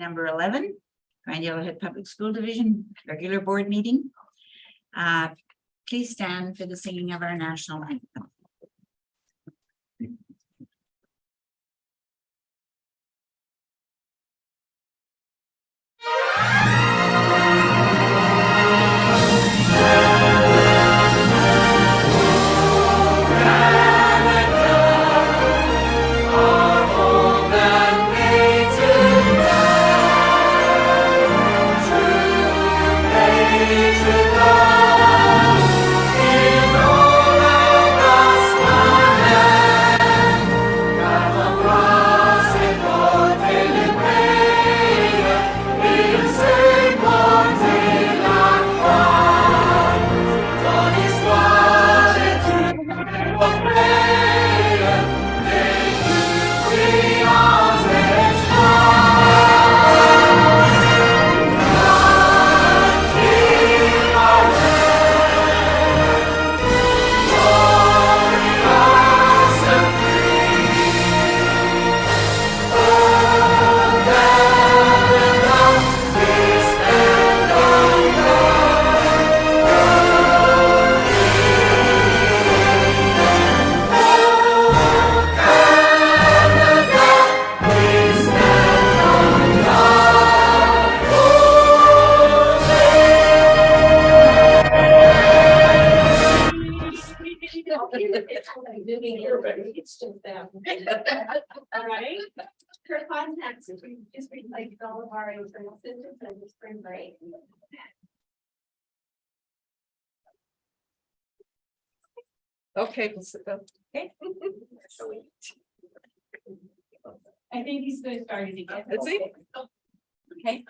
Number 11, Grand Yellowhead Public School Division, regular board meeting. Please stand for the singing of our national anthem. It's just them. All right. For context, we just like all of our internal systems and the spring break. Okay, we'll sit down. Okay. I think he's going to start it again. Is he? Okay.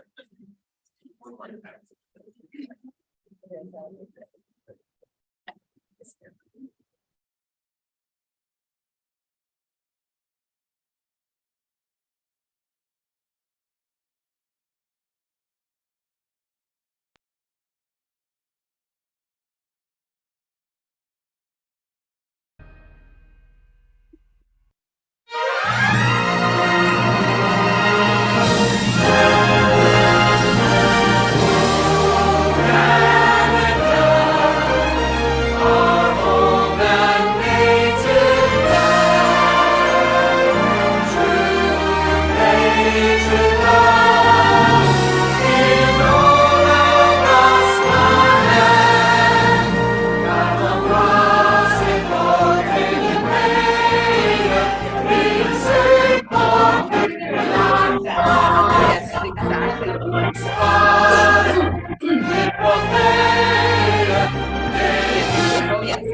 Yes, exactly. Oh, yes.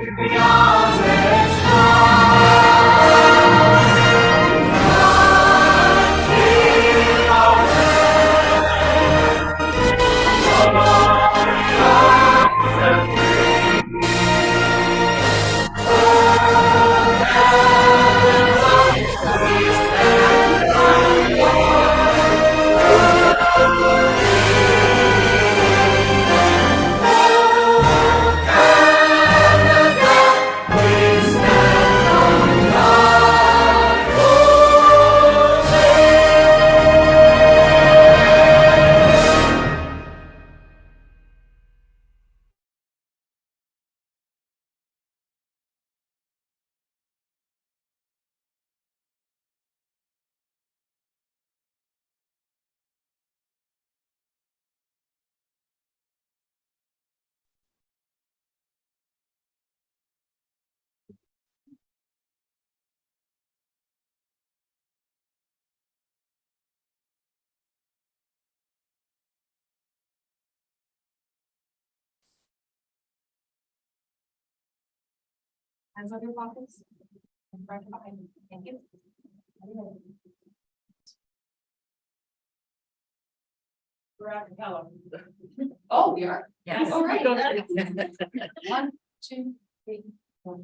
Hands on your pockets. And front behind. Thank you. We're out of color. Oh, we are. Yes. All right. 1, 2, 3, 4.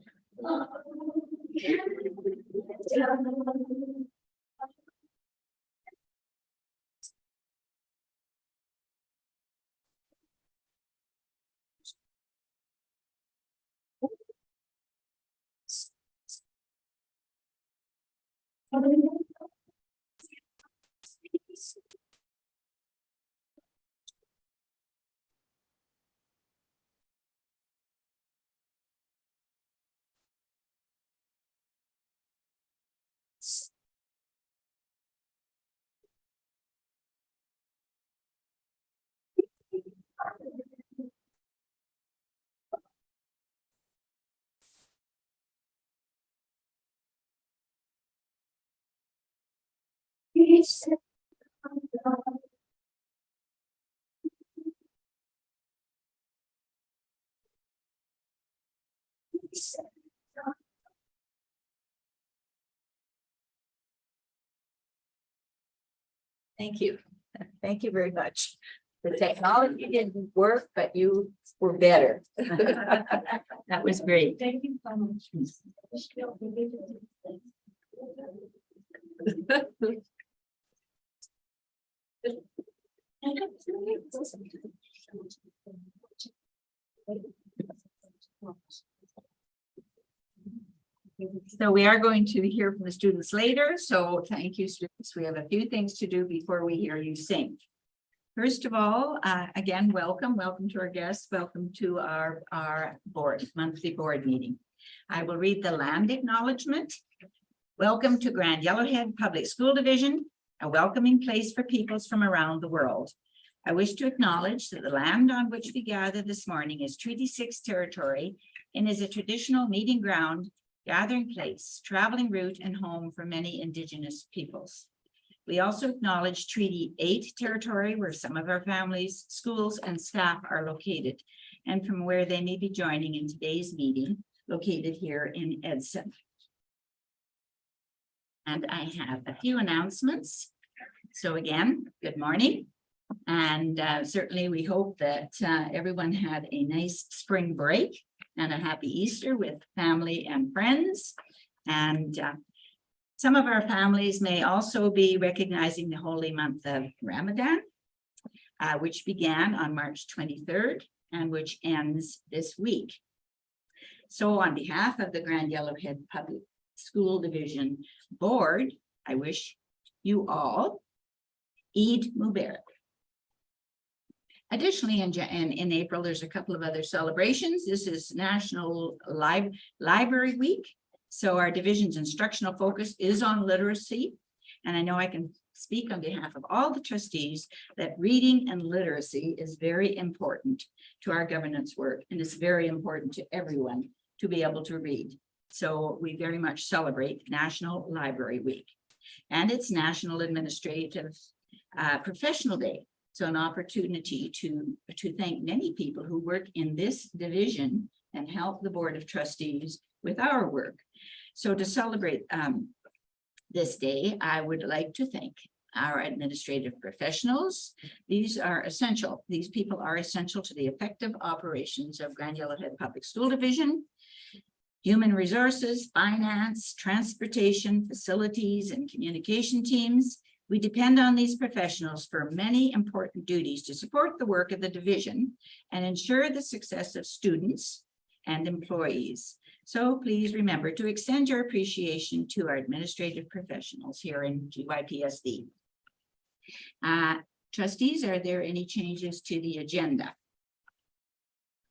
Thank you. Thank you very much. The technology didn't work, but you were better. That was great. Thank you so much. So we are going to hear from the students later. So thank you, students. We have a few things to do before we hear you sing. First of all, again, welcome to our guests. Welcome to our monthly board meeting. I will read the land acknowledgement. Welcome to Grand Yellowhead Public School Division, a welcoming place for peoples from around the world. I wish to acknowledge that the land on which we gather this morning is Treaty 6 territory and is a traditional meeting ground, gathering place, traveling route, and home for many Indigenous peoples. We also acknowledge Treaty 8 territory, where some of our families, schools, and staff are located, and from where they may be joining in today's meeting, located here in Edson. And I have a few announcements. So again, good morning. And certainly we hope that everyone had a nice spring break and a happy Easter with family and friends. And some of our families may also be recognizing the holy month of Ramadan, which began on March 23rd and which ends this week. So on behalf of the Grand Yellowhead Public School Division Board, I wish you all Eid Mubarak. Additionally, in April, there's a couple of other celebrations. This is National Library Week. So our division's instructional focus is on literacy. And I know I can speak on behalf of all the trustees that reading and literacy is very important to our governance work. And it's very important to everyone to be able to read. So we very much celebrate National Library Week. And it's National Administrative Professional Day. So an opportunity to thank many people who work in this division and help the Board of Trustees with our work. So to celebrate this day, I would like to thank our administrative professionals. These are essential. These people are essential to the effective operations of Grand Yellowhead Public School Division. Human resources, finance, transportation, facilities, and communication teams. We depend on these professionals for many important duties to support the work of the division and ensure the success of students and employees. So please remember to extend your appreciation to our administrative professionals here in GYPSD. Trustees, are there any changes to the agenda?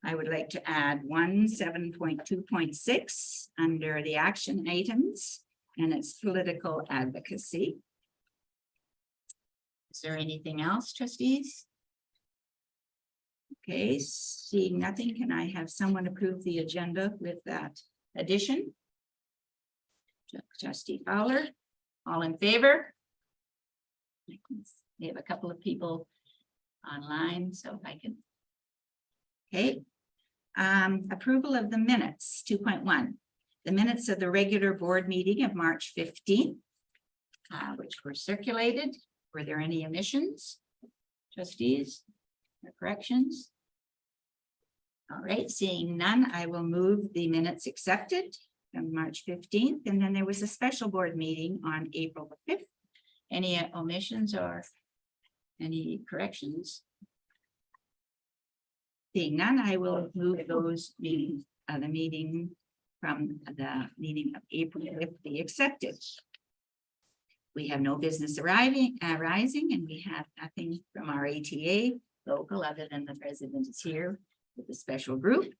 I would like to add 7.2.6 under the action items, and it's political advocacy. Is there anything else, trustees? Okay, seeing nothing, can I have someone approve the agenda with that addition? Trustee Fowler, all in favor? We have a couple of people online, so if I can. Okay. Approval of the minutes, 2.1. The minutes of the regular board meeting of March 15th, which were circulated. Were there any omissions, trustees, or corrections? All right, seeing none, I will move the minutes accepted from March 15th. And then there was a special board meeting on April the 5th. Any omissions or any corrections? Seeing none, I will move those meetings, the meeting from the meeting of April 5th be accepted. We have no business arising, and we have nothing from our ATA local other than the president is here with a special group.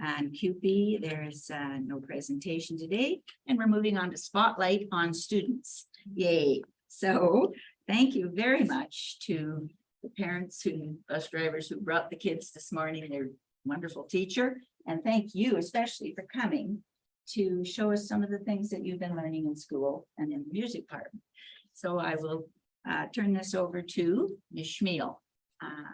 And QP, there's no presentation today, and we're moving on to Spotlight on Students. Yay. So thank you very much to the parents who, bus drivers who brought the kids this morning, their wonderful teacher. And thank you especially for coming to show us some of the things that you've been learning in school and in the music part. So I will turn this over to Ms. Schmiel.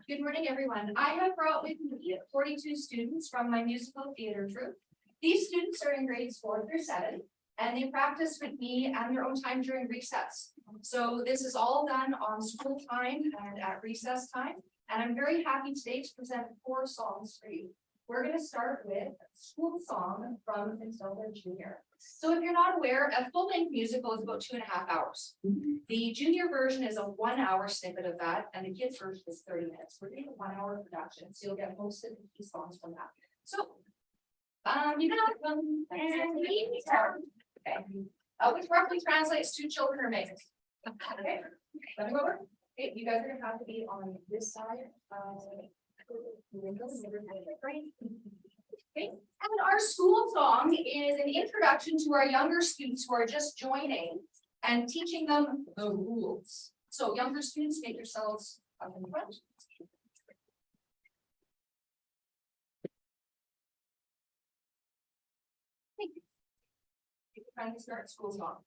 Good morning, everyone. I have brought with me 42 students from my musical theater troupe. These students are in grades 4 through 7, and they practice with me at their own time during recess. So this is all done on school time and at recess time. And I'm very happy today to present 4 songs for you. We're going to start with a school song from Matilda Junior. So if you're not aware, a full-length musical is about 2.5 hours. The junior version is a 1-hour snippet of that, and the kids version is 30 minutes. We're doing a 1-hour production, so you'll get most of the key songs from that. So, which roughly translates to children are made. Okay, let me go over. Okay, you guys are gonna have to be on this side. Okay, and our school song is an introduction to our younger students who are just joining and teaching them the rules. So younger students, make yourselves up in front. Thank you. You can finally start school song.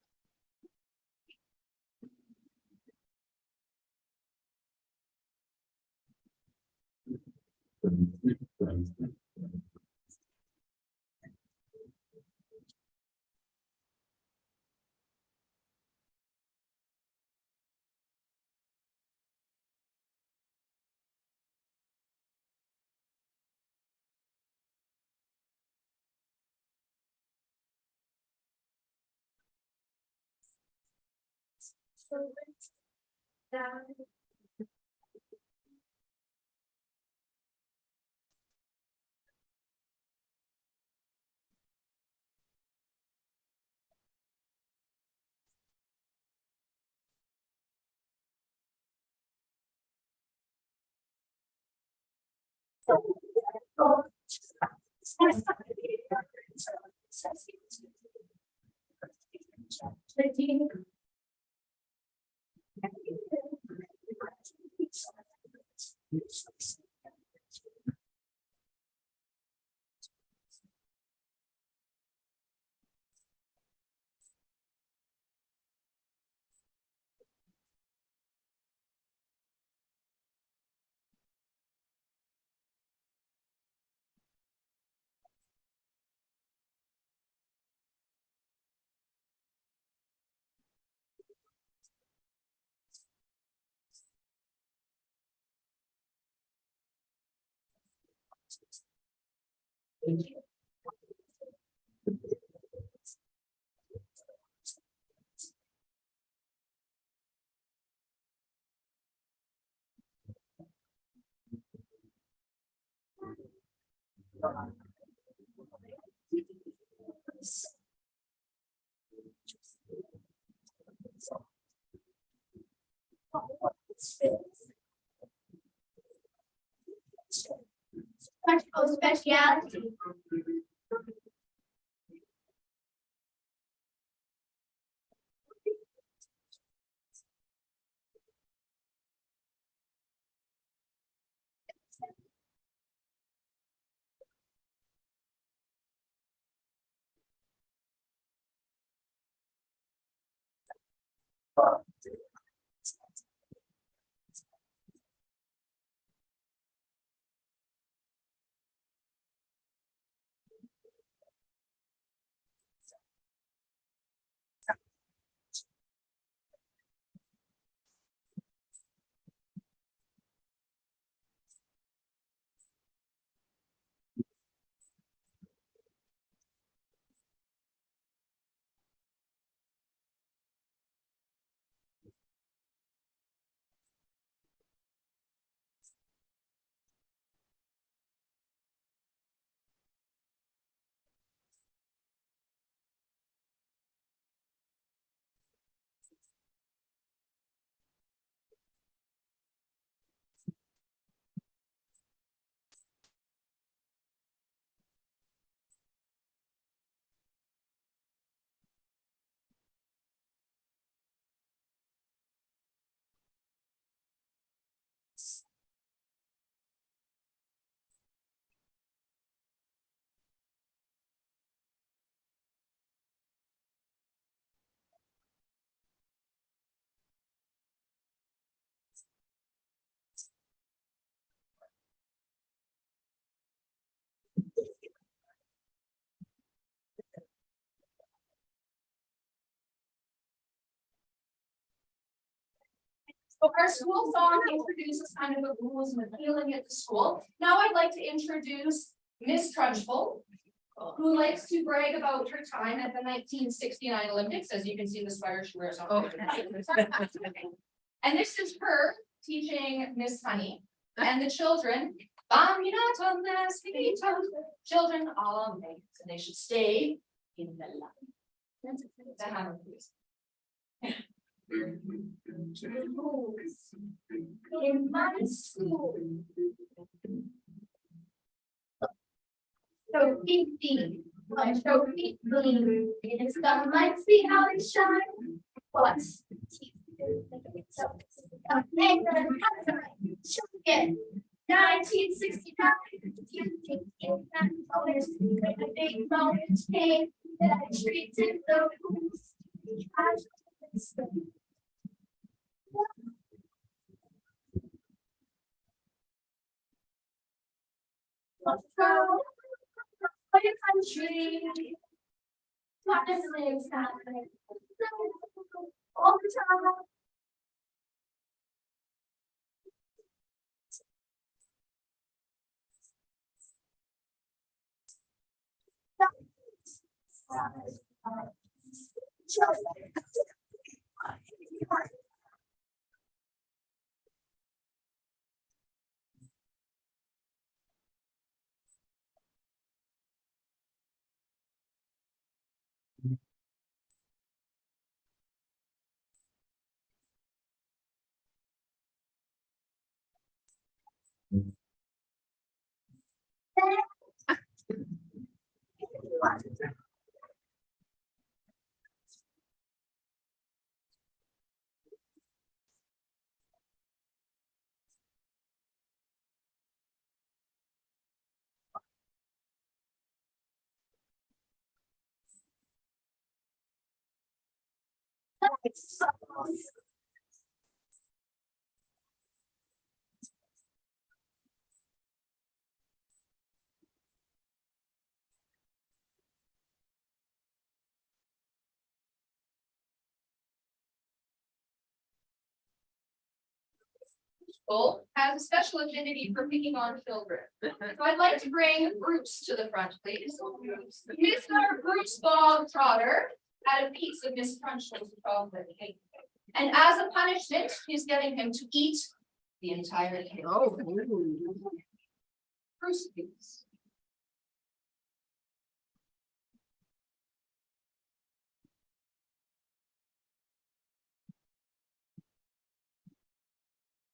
Speciality. So our school song introduces kind of the rules and the feeling at the school. Now I'd like to introduce Miss Trunchbull, who likes to brag about her time at the 1969 Olympics, as you can see the sweater she wears on. Oh. And this is her teaching Miss Honey and the children. Children all amazed, and they should stay in the light. The hammer, please. In my school. So 15, so 15, it's the lights, see how they shine. What's? Okay, then, 1969, a big moment came that I treated the rules. Let's go. For your country. Not necessarily exactly. All the time. Has a special affinity for picking on children. So I'd like to bring Bruce to the front, please. Mr. Bruce Bob Trotter had a piece of Miss Crunchbull's chocolate cake. And as a punishment, he's getting him to eat the entire cake. Oh. Bruce, please.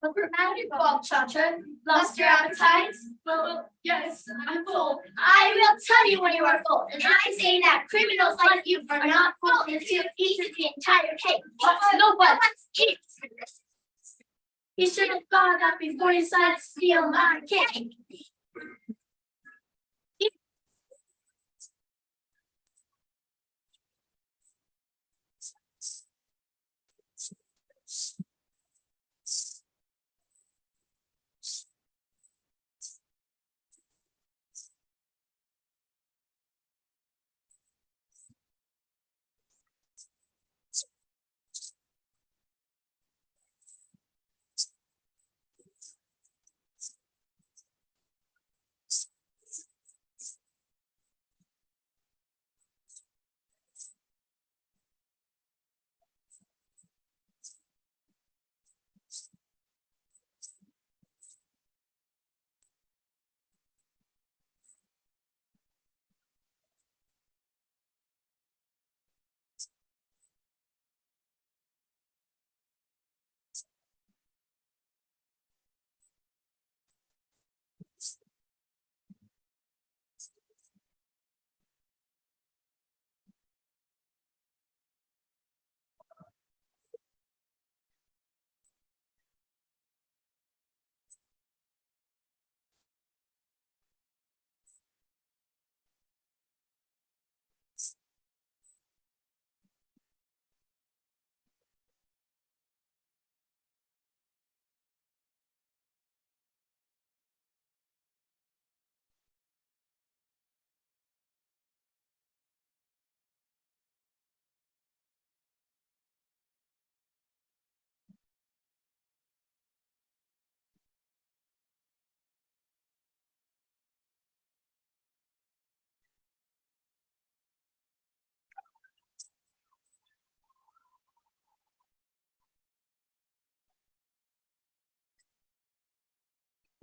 What's the matter, Bob Chacha? Lost your appetite? Well, yes, I'm full. I will tell you when you are full. And I say that criminals like you are not full until you eat the entire cake. But no but eat. You should have thought that before you decided to steal my cake.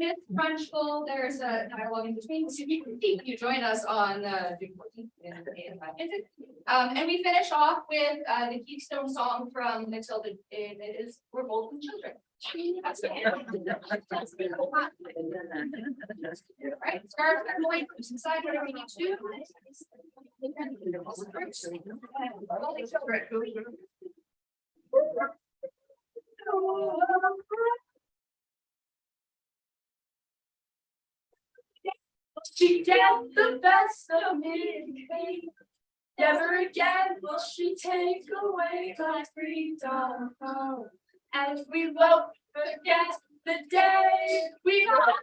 Fifth Crunch Bowl, there's a dialogue in between, so you join us on June 14th. And we finish off with the Keystone song from Matilda, and it is We're Golden Children. That's the right, start going inside whatever you need to do. Golden Children. She get the best of me. Never again will she take away my freedom. And we won't forget the day we all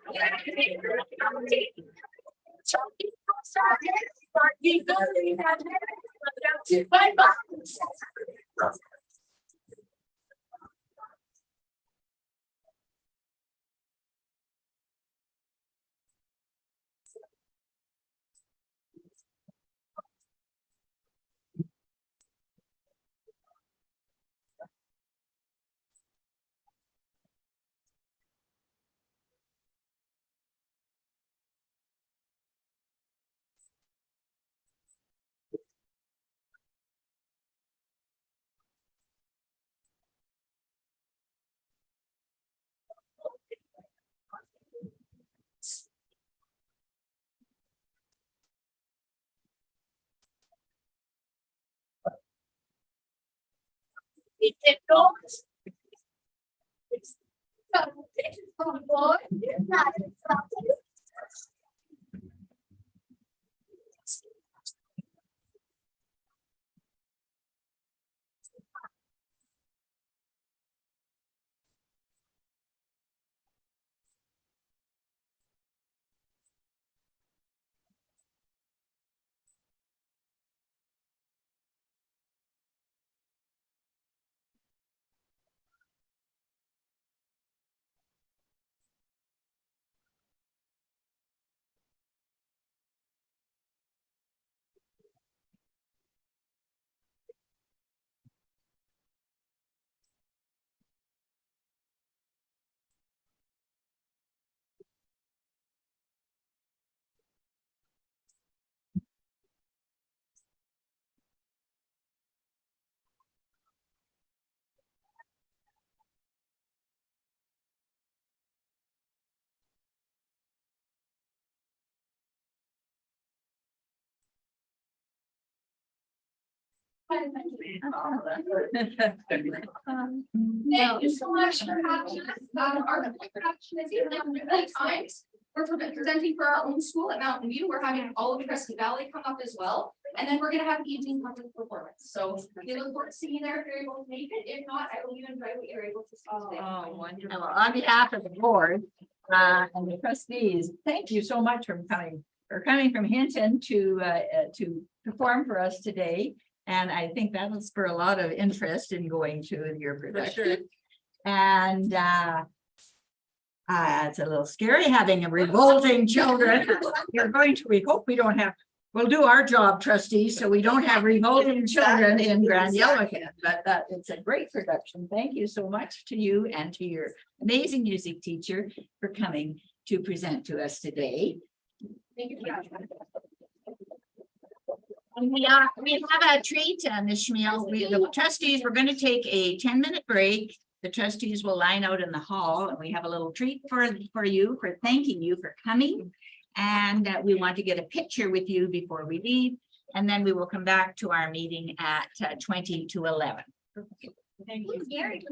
we did not. So, this is from boy, not something. Thank you so much for having us. Our production is even many times. We're presenting for our own school at Mountain View. We're having all of Crescent Valley come up as well. And then we're gonna have evening public performance. So we look forward to seeing you there if you're able to make it. If not, I hope you enjoy what you're able to see today. Oh, wonderful. On behalf of the board and the trustees, thank you so much for coming from Hinton to perform for us today. And I think that will spur a lot of interest in going to your production. And it's a little scary having a revolting children. We hope we don't have, we'll do our job, trustees, so we don't have revolting children in Grand Yellowhead, but it's a great production. Thank you so much to you and to your amazing music teacher for coming to present to us today. Thank you for having us. We have a treat, Ms. Schmiel. The trustees, we're going to take a 10-minute break. The trustees will line out in the hall, and we have a little treat for you, for thanking you for coming. And we want to get a picture with you before we leave. And then we will come back to our meeting at 20 to 11. Thank you.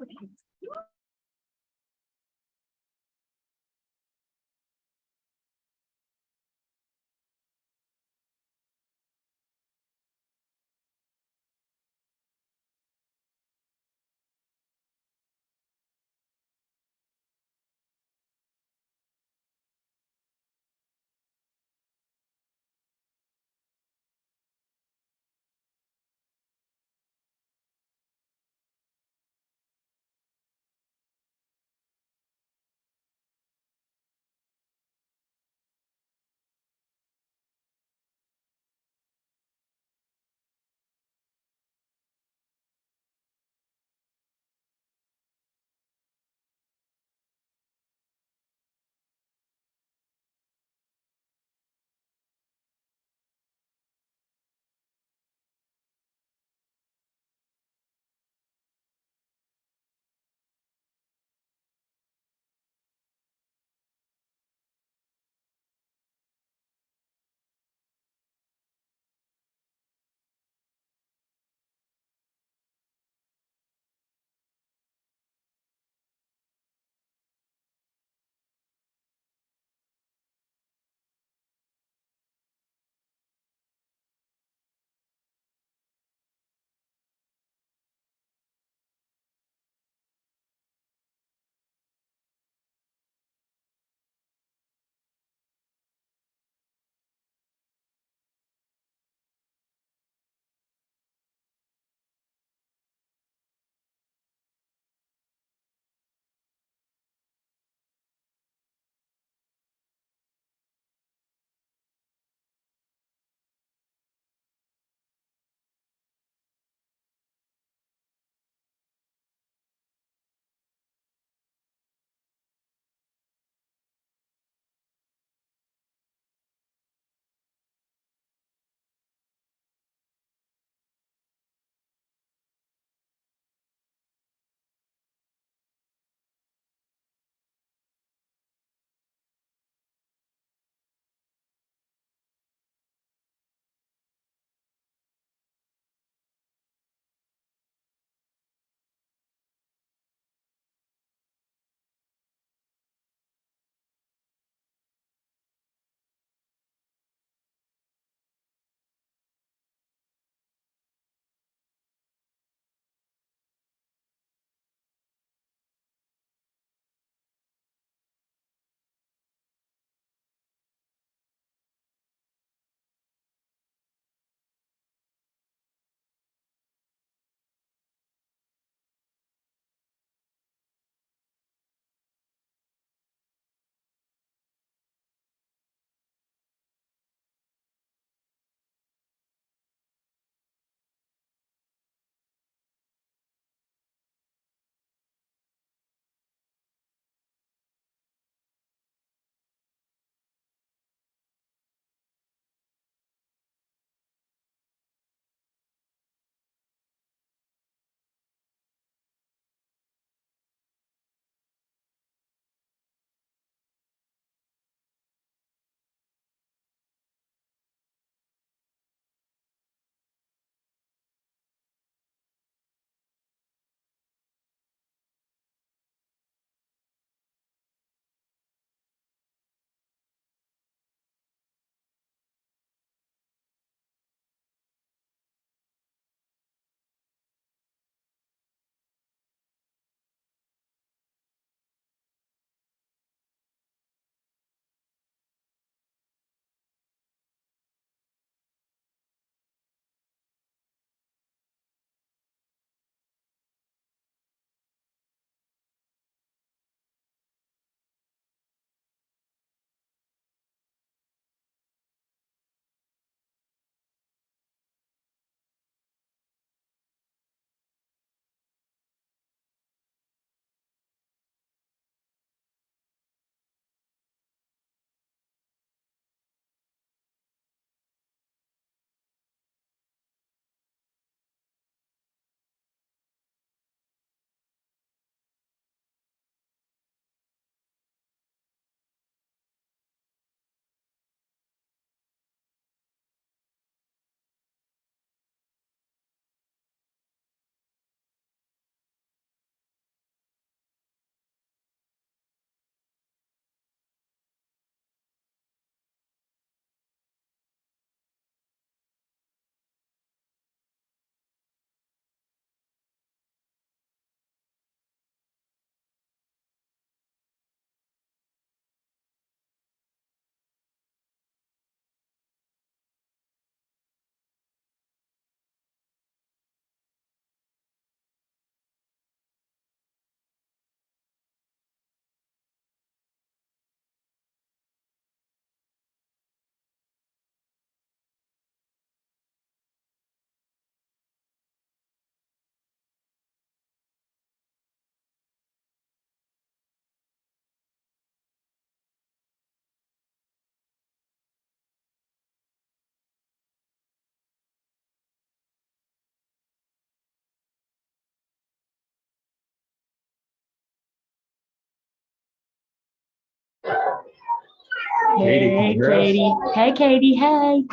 Katie, can Hey, you hear us? Katie. Hey, Katie. Hey.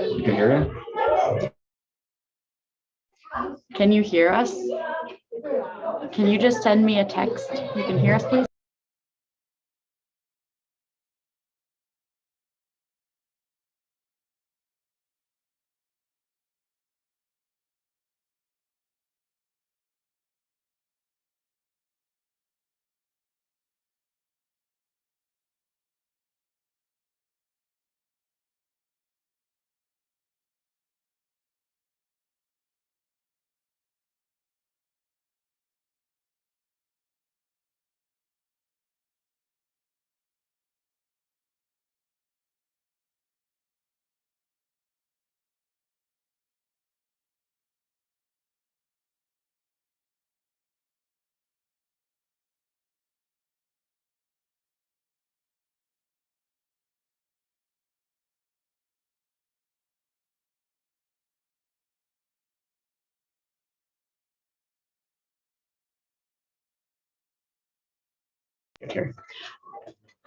You can hear him? Can you hear us? Can you just send me a text? You can hear us, please?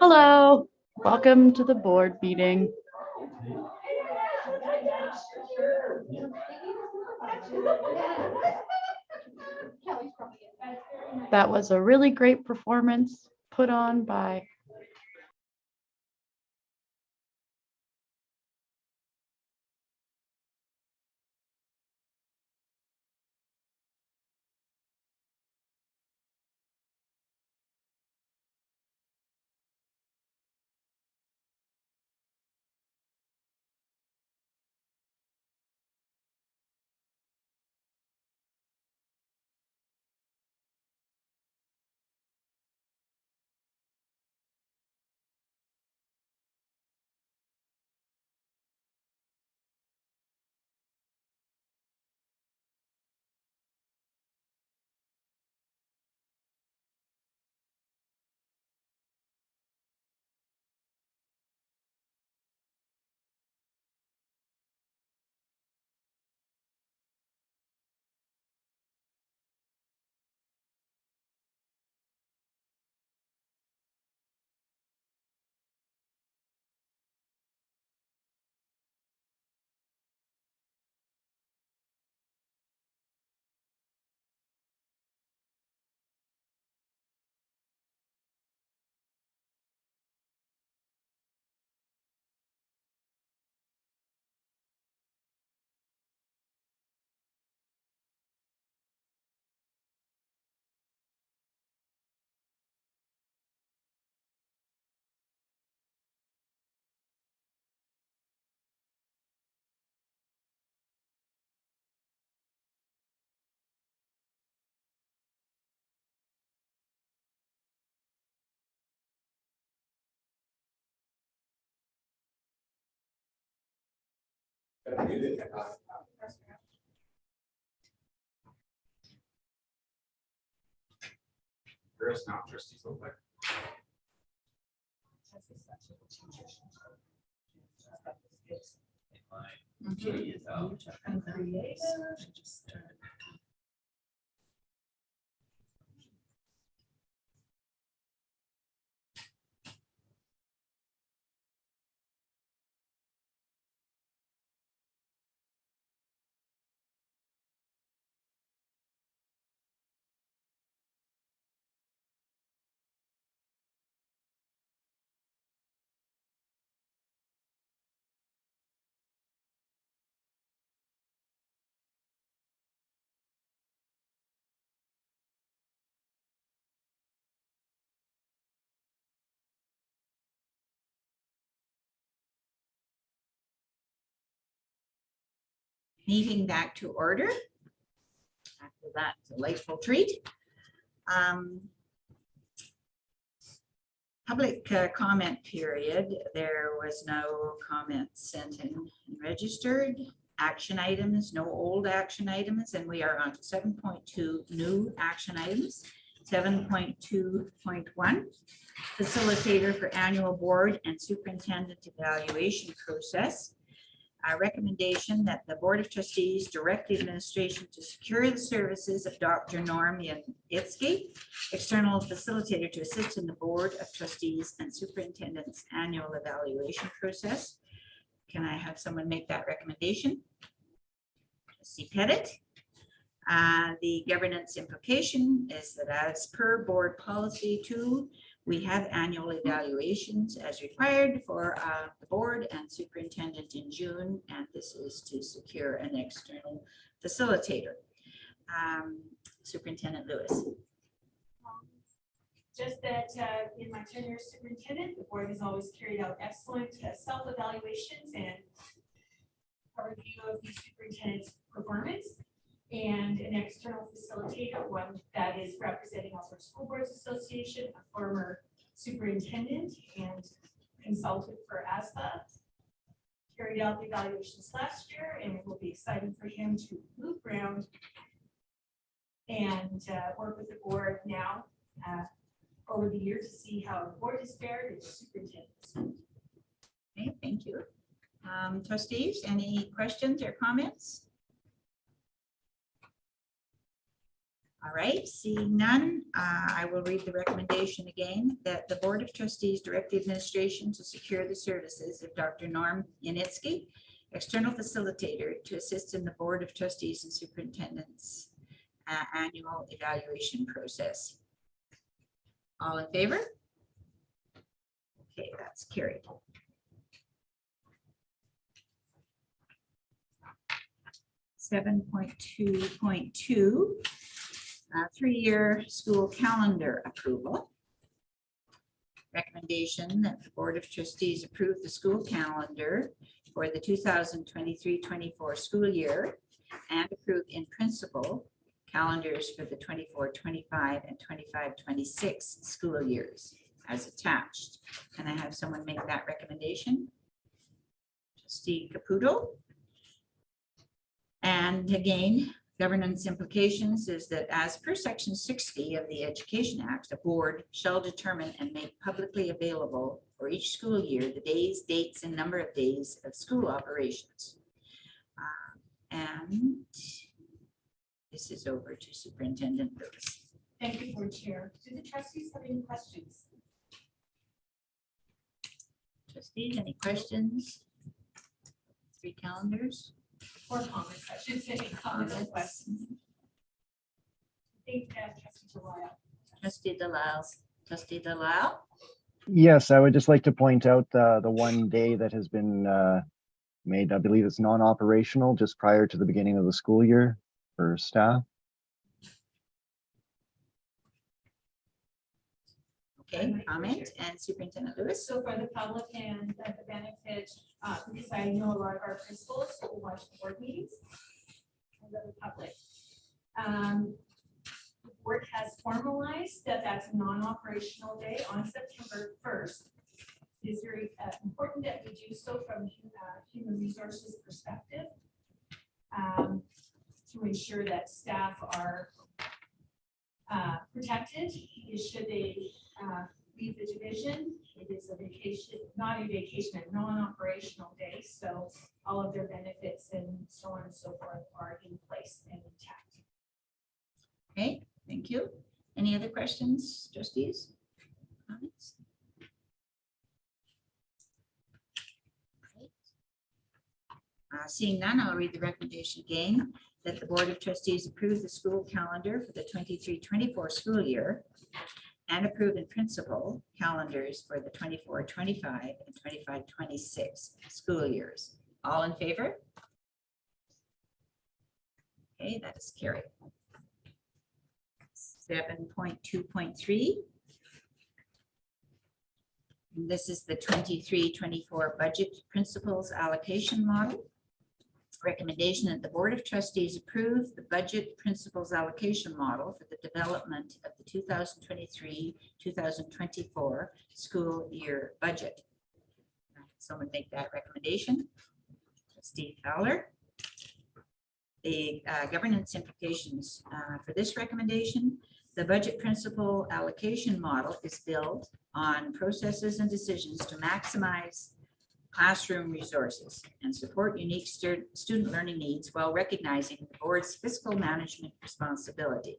Hello. Welcome to the board meeting. That was a really great performance put on by meeting back to order after that delightful treat. Public comment period. There was no comments sent in and registered. Action items, no old action items, and we are on to 7.2 new action items. 7.2.1 facilitator for annual board and superintendent evaluation process. A recommendation that the Board of Trustees direct the administration to secure the services of Dr. Norm Yanitsky, external facilitator, to assist in the Board of Trustees and Superintendent's annual evaluation process. Can I have someone make that recommendation? Trustee Pettit. The governance implication is that as per board policy 2, we have annual evaluations as required for the board and superintendent in June, and this is to secure an external facilitator. Superintendent Lewis. Just that in my tenure as superintendent, the board has always carried out excellent self-evaluations and a review of the superintendent's performance, and an external facilitator, one that is representing Alberta School Boards Association, a former superintendent and consultant for ASPA, carried out the evaluations last year, and it will be exciting for him to move around and work with the board now over the year to see how the board is fared and the superintendents. Okay, thank you. Trustees, any questions or comments? All right, seeing none, I will read the recommendation again, that the Board of Trustees direct the administration to secure the services of Dr. Norm Yanitsky, external facilitator, to assist in the Board of Trustees and Superintendent's annual evaluation process. All in favor? Okay, that's carried. Seven point 2.2. 3-year school calendar approval. Recommendation that the Board of Trustees approve the school calendar for the 2023-24 school year and approve in principle calendars for the 24-25 and 25-26 school years as attached. Can I have someone make that recommendation? Trustee Caputo. And again, governance implications is that as per section 60 of the Education Act, a board shall determine and make publicly available for each school year the days, dates, and number of days of school operations. And this is over to Superintendent Lewis. Thank you, Board Chair. Do the trustees have any questions? Trustees, any questions? 3 calendars? Or comments, I should say, comments or questions. I think trustee Delisle. Trustee Delisle. Trustee Delisle? Yes, I would just like to point out the one day that has been made, I believe it's non-operational just prior to the beginning of the school year for staff. Okay, comment, and Superintendent Lewis. So for the public and the benefit, because I know a lot of our principals who watch the board meetings and the public. The board has formalized that that's a non-operational day on September 1st. It is very important that we do so from a human resources perspective to ensure that staff are protected should they leave the division. It is a vacation, not a vacation, a non-operational day. So all of their benefits and so on and so forth are in place and intact. Okay, thank you. Any other questions, trustees? Comments? Seeing none, I'll read the recommendation again, that the Board of Trustees approve the school calendar for the 23-24 school year and approve in principle calendars for the 24-25 and 25-26 school years. All in favor? Okay, that is carried. 7.2.3. This is the 23-24 budget principles allocation model. Recommendation that the Board of Trustees approve the budget principles allocation model for the development of the 2023-2024 school year budget. Someone make that recommendation. Trustee Fowler. The governance implications for this recommendation: the budget principle allocation model is built on processes and decisions to maximize classroom resources and support unique student learning needs while recognizing the board's fiscal management responsibility.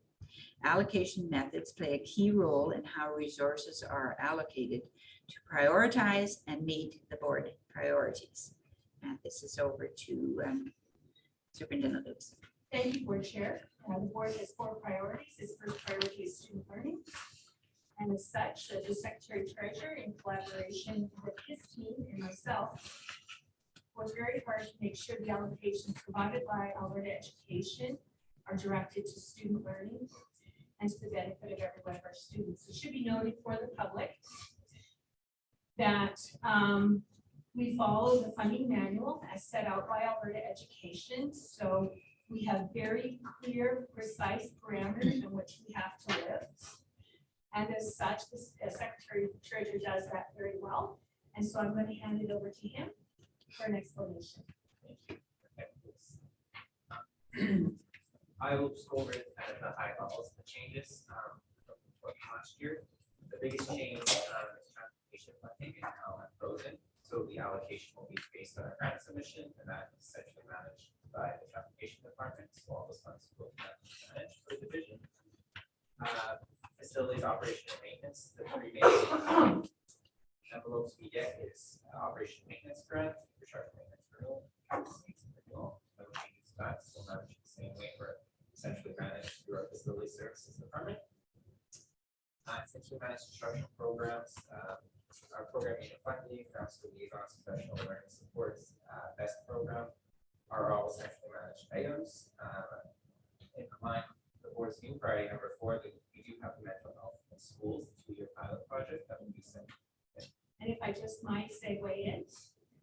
Allocation methods play a key role in how resources are allocated to prioritize and meet the board priorities. And this is over to Superintendent Lewis. Thank you, Board Chair. The board has 4 priorities. Its first priority is student learning. And as such, the Secretary Treasurer, in collaboration with his team and myself, worked very hard to make sure the allocations provided by Alberta Education are directed to student learning and to the benefit of every one of our students. It should be noted for the public that we follow the funding manual as set out by Alberta Education. So we have very clear, precise parameters in which we have to live. And as such, the Secretary Treasurer does that very well. And so I'm going to hand it over to him for an explanation. I will just go over it at the high levels, the changes from last year. The biggest change is transportation funding and how that's frozen. So the allocation will be based on a grant submission, and that is essentially managed by the transportation department. So all those funds will be managed for the division. Facilities, operation, and maintenance. The 3 main envelopes we get is operation maintenance grant, recharge maintenance renewal, capital needs renewal. No changes to that. Still managed the same way we're essentially managed through our facility services department. Essentially managed instructional programs, our program unit funding, ground school liaisons, professional learning supports, best program are all essentially managed items. In line with the board's new priority number 4, that we do have the mental health in schools, 2-year pilot project that will be sent. And if I just might segue in,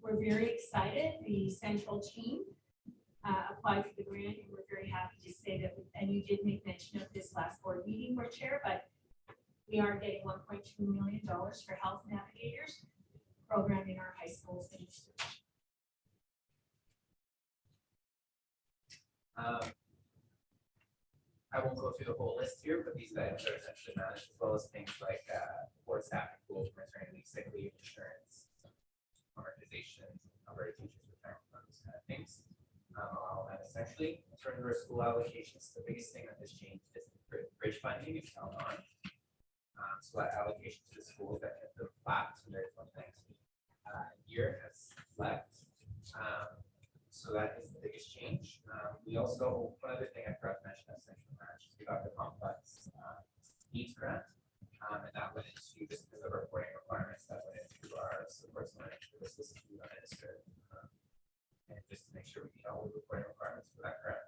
we're very excited. The central team applied for the grant, and we're very happy to say that, and you did make mention of this last board meeting, Board Chair, but we are getting $1.2 million for health navigators program in our high schools. I won't go through the whole list here, but these items are essentially managed, as well as things like board staffing pools, maternity leave, sick leave, insurance, amortization, Alberta teachers retirement fund, those kind of things. All that essentially. In terms of our school allocations, the biggest thing that has changed is the bridge funding is now on. So that allocation to the schools that kept them flat to their next year has left. So that is the biggest change. We also, one other thing I forgot to mention, essentially managed, we got the complex needs grant, and that went into, just because of our reporting requirements, that went into our support learning services to administer, and just to make sure we meet all the reporting requirements for that grant.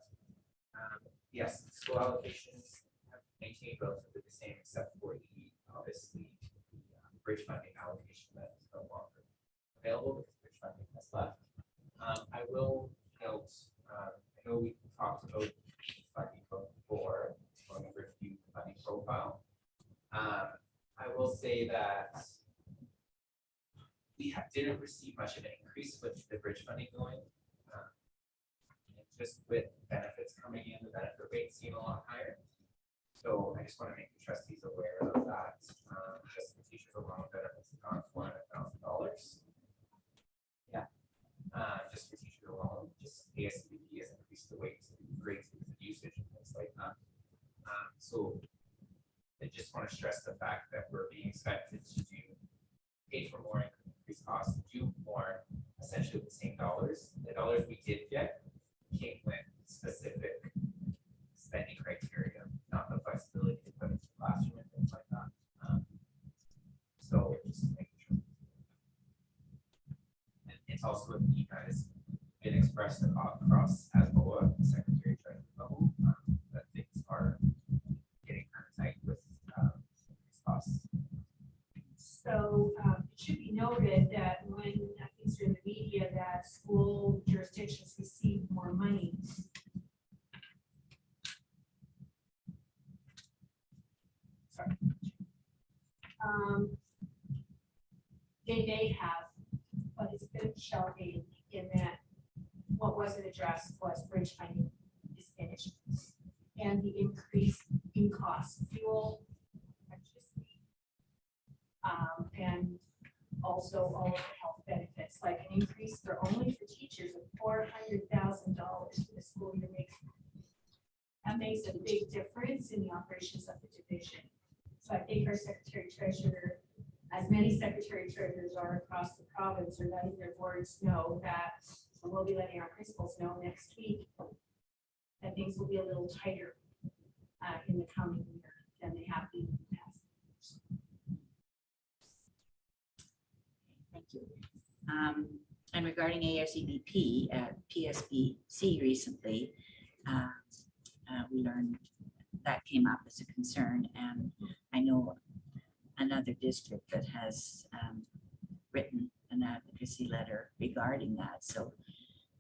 Yes, school allocations have maintained relatively the same, except for the obviously the bridge funding allocation that is no longer available because bridge funding has left. I will note, I know we talked about funding before, going over the funding profile. I will say that we didn't receive much of an increase with the bridge funding going. Just with benefits coming in, the benefit rates seem a lot higher. So I just want to make the trustees aware of that. Just the teachers alone benefits have gone $400,000. Yeah. Just for teachers alone, just ASCBP has increased the weight rates because of usage and things like that. So I just want to stress the fact that we're being expected to pay for more, increase costs, do more, essentially with the same dollars. The dollars we did get came with specific spending criteria, not the flexibility to put into the classroom and things like that. So just making sure. And it's also a need that has been expressed across as well as the Secretary Treasurer level, that things are getting kind of tight with these costs. So it should be noted that when things are in the media that school jurisdictions receive more money, sorry, they may have, but it's been shell game in that what wasn't addressed was bridge funding is finished, and the increase in cost, fuel, electricity, and also all of the health benefits looks like an increase for only for teachers of $400,000 for the school year. That makes a big difference in the operations of the division. So I think our secretary treasurer, as many secretary treasurers are across the province, are letting their boards know that, and we'll be letting our principals know next week, that things will be a little tighter in the coming year than they have been in the past. Thank you. And regarding ASEBP at PSBC recently, we learned that came up as a concern, and I know another district that has written an advocacy letter regarding that, so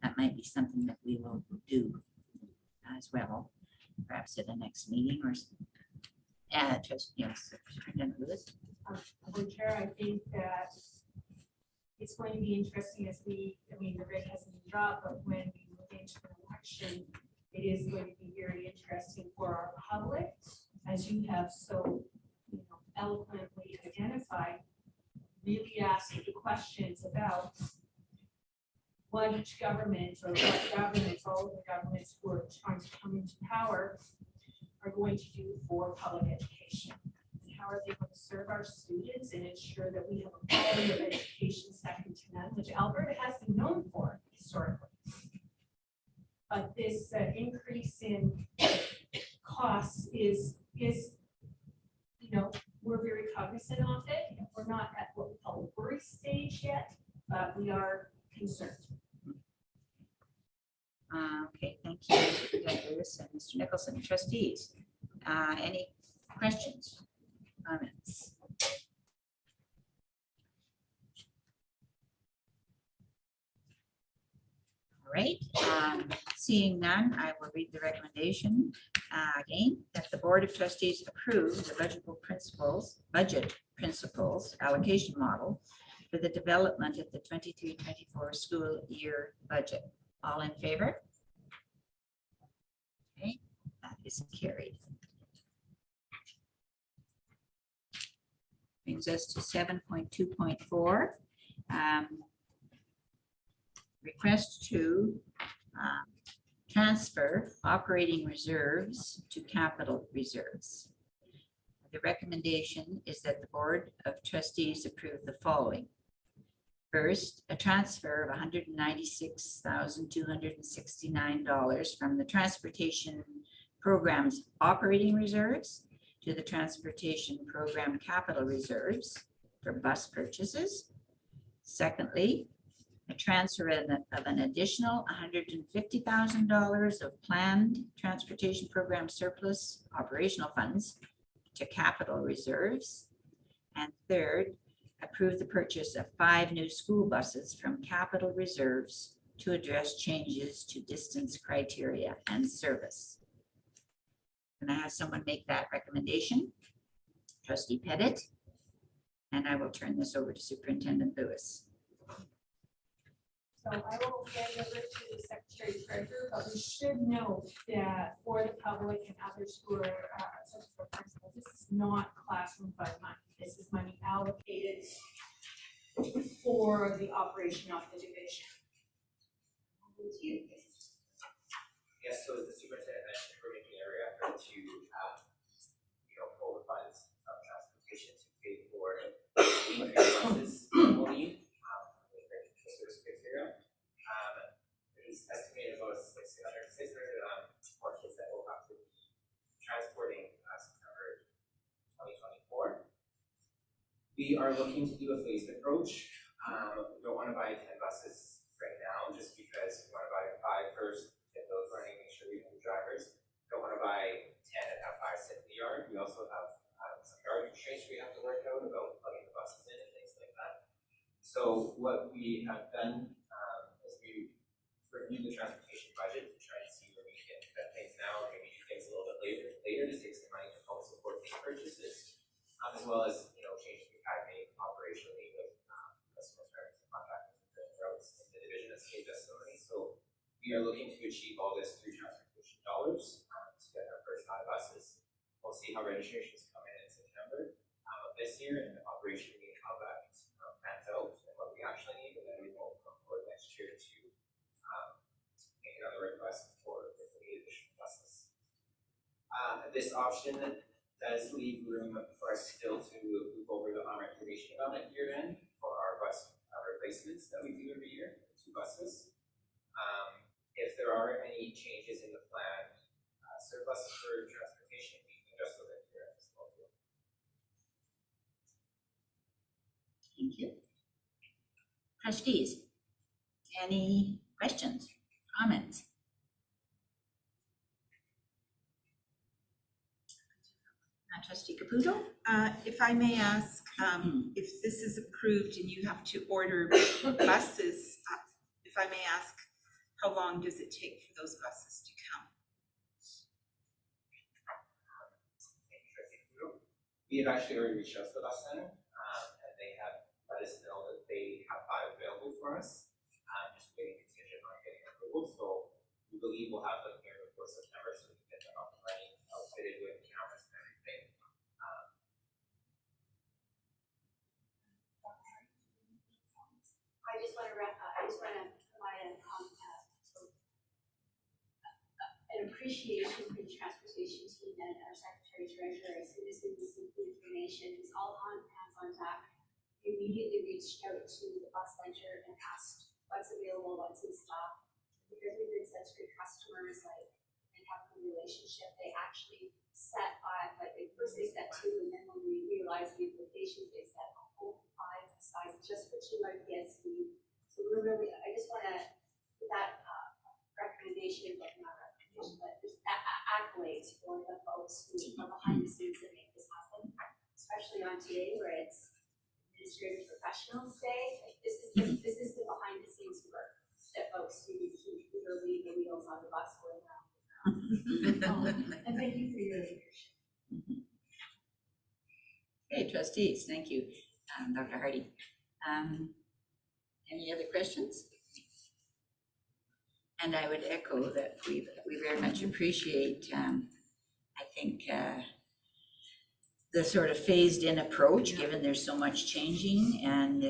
that might be something that we will do as well, perhaps at the next meeting or just, yes, Superintendent Lewis. Madam Chair, I think that it's going to be interesting as the rate hasn't been dropped, but when we move into an election, it is going to be very interesting for our public, as you have so eloquently identified, really ask the questions about what each government or what governments, all of the governments who are trying to come into power are going to do for public education. How are they going to serve our students and ensure that we have a quality of education second to none, which Alberta has been known for historically. But this increase in costs is, we're very cognizant of it. We're not at what we call a worry stage yet, but we are concerned. Okay, thank you, Superintendent Lewis and Mr. Nicholson. Trustees, any questions, comments? All right, seeing none, I will read the recommendation again, that the Board of Trustees approve the budget principles allocation model for the development of the 23-24 school year budget. All in favor? Okay, that is carried. Brings us to 7.2.4. Request to transfer operating reserves to capital reserves. The recommendation is that the Board of Trustees approve the following. First, a transfer of $196,269 from the Transportation Program's operating reserves to the Transportation Program capital reserves for bus purchases. Secondly, a transfer of an additional $150,000 of planned Transportation Program surplus operational funds to capital reserves. And third, approve the purchase of 5 new school buses from capital reserves to address changes to distance criteria and service. Can I have someone make that recommendation? Trustee Pettit. And I will turn this over to Superintendent Lewis. So I will hand over to the Secretary Treasurer, but we should note that for the public and others who are such as our principals, this is not classroom fund money. This is money allocated for the operation of the division. Yes, so as the superintendent mentioned, we're making every effort to, pull the funds from transportation to pay for buses we'll need. Service criteria. It's estimated about 600 more kids that will have to be transporting September 2024. We are looking to do a phased approach. We don't want to buy 10 buses right now just because we want to buy 5 first, get those running, make sure we have the drivers. We don't want to buy 10 and have 5 sit in the yard. We also have some yard constraints we have to work out about plugging the buses in and things like that. So what we have done is we reviewed the transportation budget to try and see where we can cut things now, or maybe do things a little bit later to take some money to help support these purchases, as well as changes we've had made operationally with customer service and contractors and routes in the division that saved us some money. So we are looking to achieve all this through transportation dollars to get our first 5 buses. We'll see how registrations come in September of this year and operationally how that pans out and what we actually need, and then we will a request for 58 additional buses. This option does leave room for us still to move over the on-recreation amount at year end for our bus replacements that we do every year, 2 buses. If there are any changes in the plan, surplus for transportation, we can adjust those at year end as well. Thank you. Trustees, any questions, comments? Trustee Caputo? If I may ask, if this is approved and you have to order buses, if I may ask, how long does it take for those buses to come? We have actually already reached out to the bus center, and they have let us know that they have 5 available for us. Just waiting contingent on getting approval, so we believe we'll have them here before September, so we can get them up and running, outfitted with cameras and everything. I just want to provide an appreciation for the transportation team and our secretary treasurer. As soon as we received the information, it was all hands on deck. We immediately reached out to the bus center and asked what's available, what's in stock. Because we've been such good customers, like, and have a relationship, they actually set first they set 2, and then when we realized the implications, they set a whole 5 size just for GYPSD. So we're really, I just want to put that recommendation, but not recommendation, but just accolades for the folks who are behind the scenes that make this happen, especially on today where it's Administrative Professionals Day. Like, this is the behind the scenes work that folks do to keep the wheels on the bus going around. And thank you for your leadership. Okay, trustees, thank you, Dr. Hardy. Any other questions? And I would echo that we very much appreciate, I think, the sort of phased in approach, given there's so much changing, and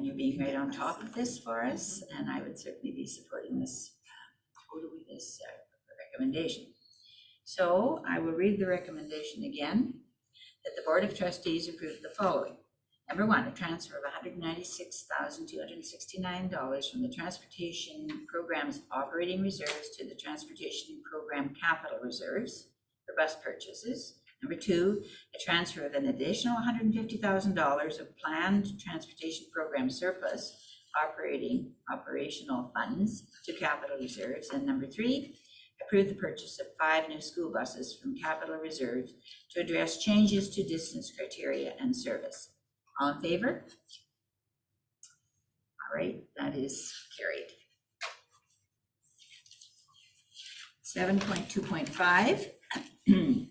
you're being right on top of this for us. And I would certainly be supporting this, totally this recommendation. So I will read the recommendation again, that the Board of Trustees approve the following. Number 1, a transfer of $196,269 from the Transportation Program's operating reserves to the Transportation Program capital reserves for bus purchases. Number 2, a transfer of an additional $150,000 of planned Transportation Program surplus operational funds to capital reserves. And number 3, approve the purchase of 5 new school buses from capital reserves to address changes to distance criteria and service. All in favor? All right, that is carried. 7.2.5.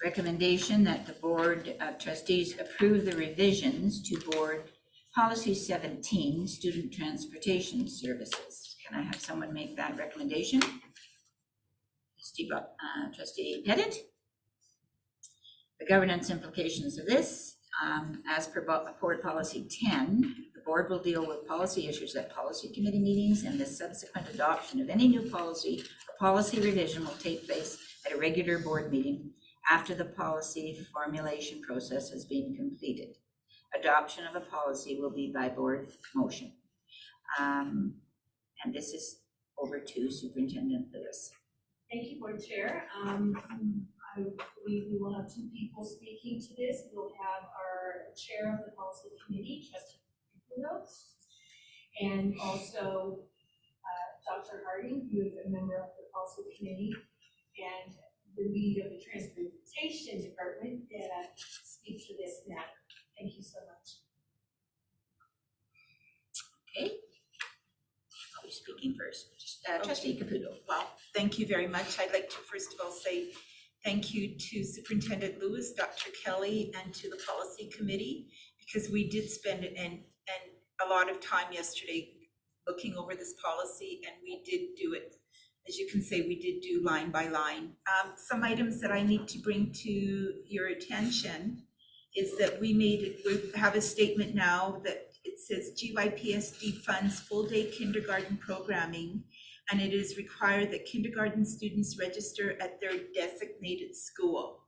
Recommendation that the Board of Trustees approve the revisions to Board Policy 17, Student Transportation Services. Can I have someone make that recommendation? Trustee Pettit. The governance implications of this, as per Board Policy 10, the board will deal with policy issues at policy committee meetings, and the subsequent adoption of any new policy or policy revision will take place at a regular board meeting after the policy formulation process has been completed. Adoption of a policy will be by board motion. And this is over to Superintendent Lewis. Thank you, Board Chair. I believe we will have 2 people speaking to this. We'll have our Chair of the Policy Committee, Trustee Caputo, and also Dr. Harding, who is a member of the Policy Committee, and the lead of the Transportation Department that speaks to this matter. Thank you so much. Okay. I'll be speaking first. Trustee Caputo. Well, thank you very much. I'd like to first of all say thank you to Superintendent Lewis, Dr. Kelly, and to the Policy Committee, because we did spend a lot of time yesterday looking over this policy, and we did do it. As you can say, we did do line by line. Some items that I need to bring to your attention is that we have a statement now that it says GYPSD funds full day kindergarten programming and it is required that kindergarten students register at their designated school.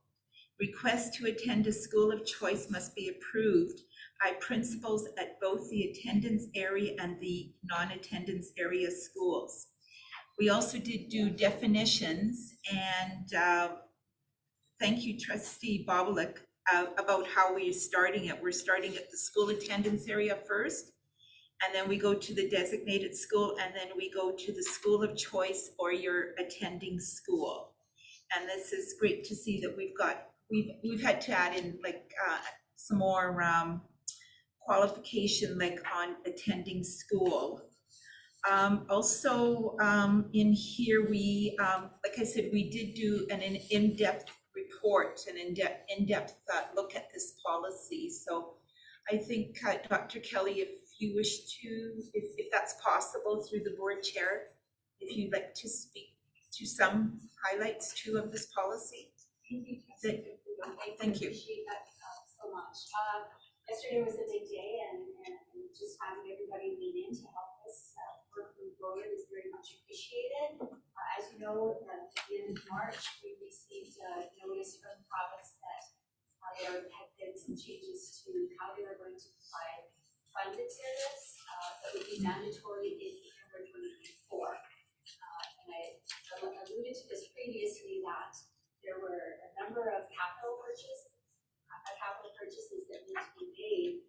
Requests to attend a school of choice must be approved by principals at both the attendance area and the non-attendance area schools. We also did do definitions, and thank you, Trustee Bobelik, about how we're starting it. We're starting at the school attendance area first, and then we go to the designated school, and then we go to the school of choice or your attending school. And this is great to see that we've had to add in like some more qualification like on attending school. Also, in here, we, like I said, we did do an in-depth report, an in-depth look at this policy. So I think, Dr. Kelly, if you wish to, if that's possible through the board chair, if you'd like to speak to some highlights too of this policy. Thank you. Appreciate that so much. Yesterday was a big day, and just having everybody lean in to help us work move forward is very much appreciated. As you know, at the end of March, we received a notice from the province that there had been some changes to how they were going to provide funded service that would be mandatory in September 2024. And I alluded to this previously, that there were a number of capital purchases that need to be made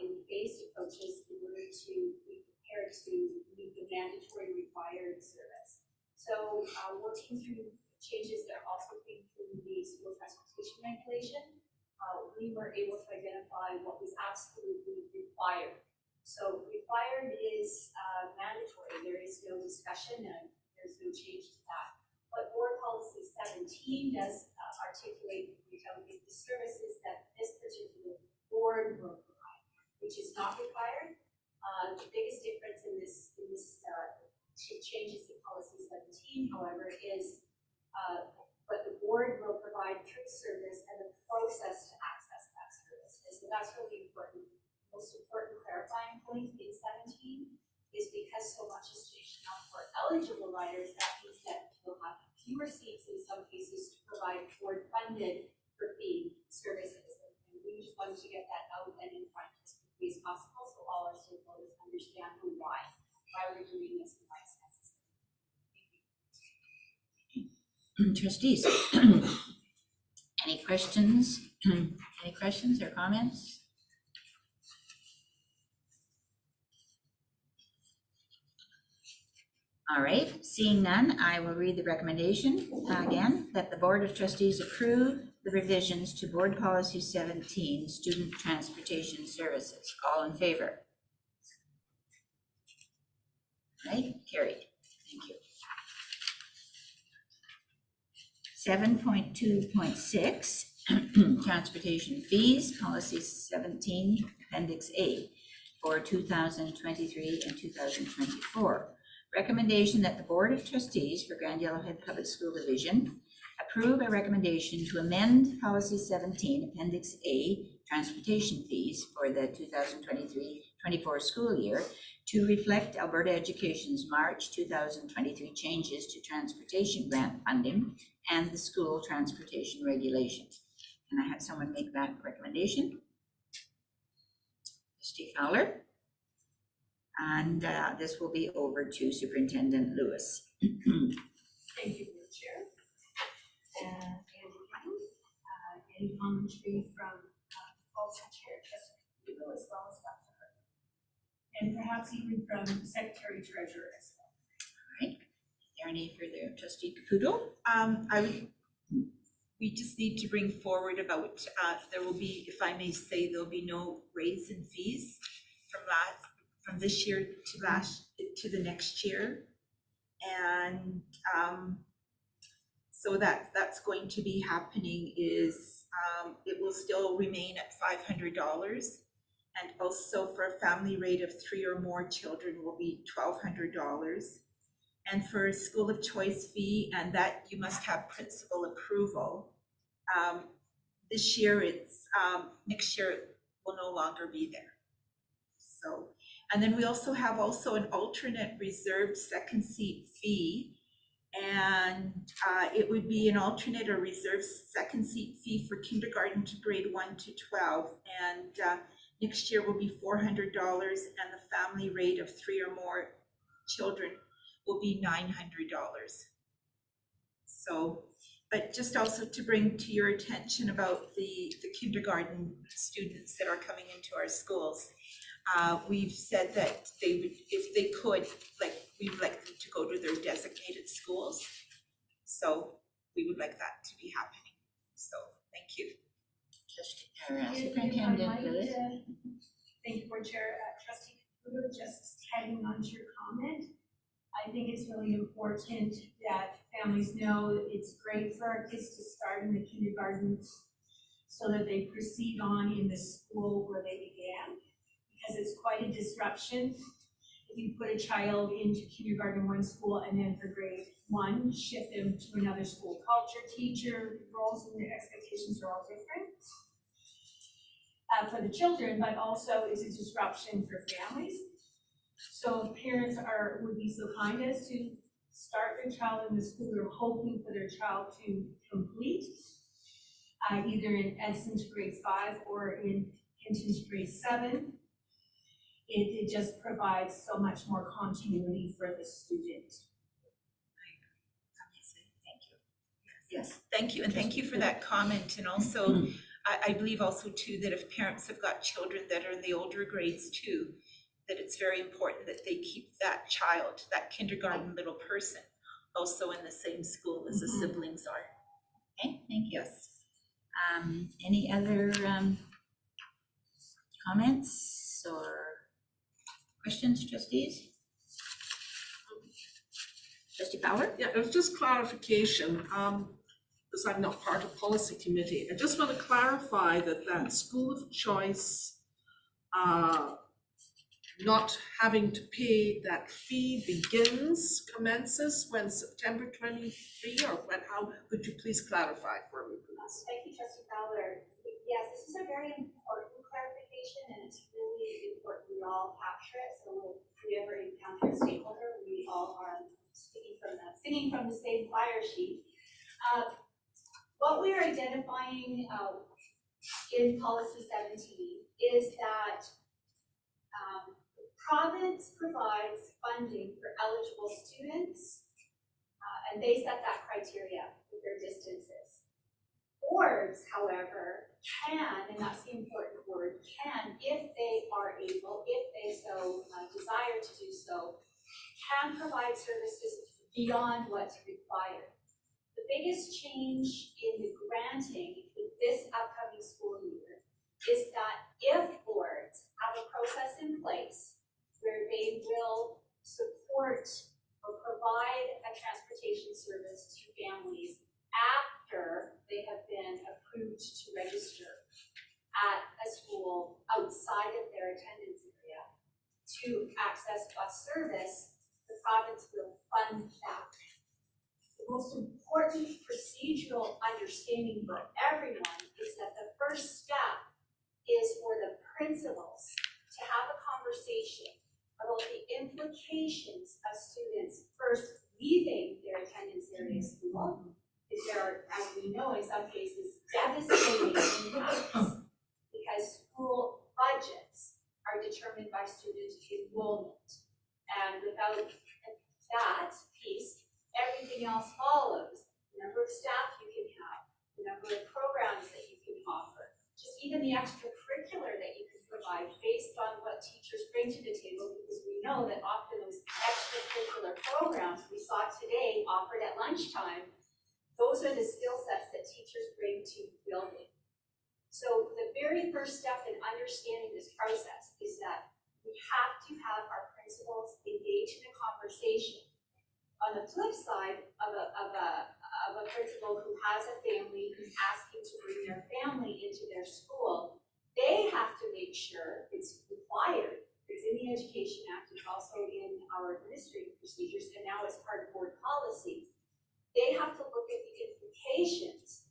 in phased approaches in order to be prepared to meet the mandatory required service. So working through changes that also came through the school transportation regulation, we were able to identify what was absolutely required. So required is mandatory. There is no discussion and there's no change to that. But board policy 17 does articulate the services that this particular board will provide, which is not required. The biggest difference in this changes to policy 17, however, is what the board will provide through service and the process to access that service. And so that's really important. The most important clarifying point in 17 is because so much has changed now for eligible riders, that means that we'll have fewer seats in some cases to provide board funded for fee services. And we just wanted to get that out and in front as quickly as possible so all our stakeholders understand why we're doing this and why it's necessary. Trustees, any questions? Any questions or comments? All right, seeing none, I will read the recommendation again, that the Board of Trustees approve the revisions to Board Policy 17, Student Transportation Services. All in favor? Right, carried. Thank you. 7.2.6, Transportation Fees, Policy 17, Appendix A, for 2023 and 2024. Recommendation that the Board of Trustees for Grand Yellowhead Public School Division approve a recommendation to amend Policy 17, Appendix A, Transportation Fees for the 2023-24 school year to reflect Alberta Education's March 2023 changes to transportation grant funding and the school transportation regulations. Can I have someone make that recommendation? Trustee Fowler. And this will be over to Superintendent Lewis. Thank you, Board Chair. And any commentary from also Chair Trustee Hugo as well as Dr. Hurd. And perhaps even from Secretary Treasurer as well. All right. Is there any further, Trustee Caputo? We just need to bring forward about, there will be, if I may say, there'll be no raise in fees from this year to the next year. And so that's going to be happening is it will still remain at $500, and also for a family rate of 3 or more children will be $1,200. And for a school of choice fee, and that you must have principal approval. This year it's next year it will no longer be there. So, And then we also have an alternate reserved second seat fee. And it would be an alternate or reserved second seat fee for kindergarten to grade 1 to 12. And next year will be $400, and the family rate of 3 or more children will be $900. So, but just also to bring to your attention about the kindergarten students that are coming into our schools. We've said that they would, if they could, we would like them to go to their designated schools. So we would like that to be happening. So thank you. Superintendent Lewis. Thank you, Board Chair. Trustee Caputo, just tagging on to your comment. I think it's really important that families know that it's great for our kids to start in the kindergarten so that they proceed on in the school where they began, because it's quite a disruption. If you put a child into kindergarten in one school and then for grade 1, shift them to another school, culture, teacher, roles and their expectations are all different for the children, but also it's a disruption for families. So parents would be so kind as to start their child in the school they're hoping for their child to complete, either in Edson to grade 5 or in Hinton to grade 7. It just provides so much more continuity for the student. Thank you. Yes, thank you, and thank you for that comment. And also, I believe also too that if parents have got children that are in the older grades too, that it's very important that they keep that child, that kindergarten little person, also in the same school as the siblings are. Okay, thank you. Yes. Any other comments or questions, trustees? Trustee Power? Yeah, it was just clarification, because I'm not part of policy committee. I just want to clarify that school of choice, not having to pay that fee commences when September 23, or how, could you please clarify for me, please? Thank you, Trustee Fowler. Yes, this is a very important clarification, and it's really important we all capture it. So if we ever encounter a stakeholder, we all are singing from the same choir sheet. What we're identifying in policy 17 is that the province provides funding for eligible students, and they set that criteria with their distances. Boards, however, can, and that's the important word, can, if they are able, if they so desire to do so, can provide services beyond what's required. The biggest change in the granting with this upcoming school year is that if boards have a process in place where they will support or provide a transportation service to families after they have been approved to register at a school outside of their attendance area to access bus service, the province will fund that. The most important procedural understanding for everyone is that the first step is for the principals to have a conversation about the implications of students first leaving their attendance area school. Because there are, as we know, in some cases, devastating impacts because school budgets are determined by student enrollment. And without that piece, everything else follows. The number of staff you can have, the number of programs that you can offer, just even the extracurricular that you can provide based on what teachers bring to the table, because we know that often those extracurricular programs we saw today offered at lunchtime, those are the skill sets that teachers bring to building. So the very first step in understanding this process is that we have to have our principals engage in a conversation. On the flip side of a principal who has a family who's asking to bring their family into their school, they have to make sure it's required. It's in the Education Act, it's also in our administrative procedures, and now it's part of board policy. They have to look at the implications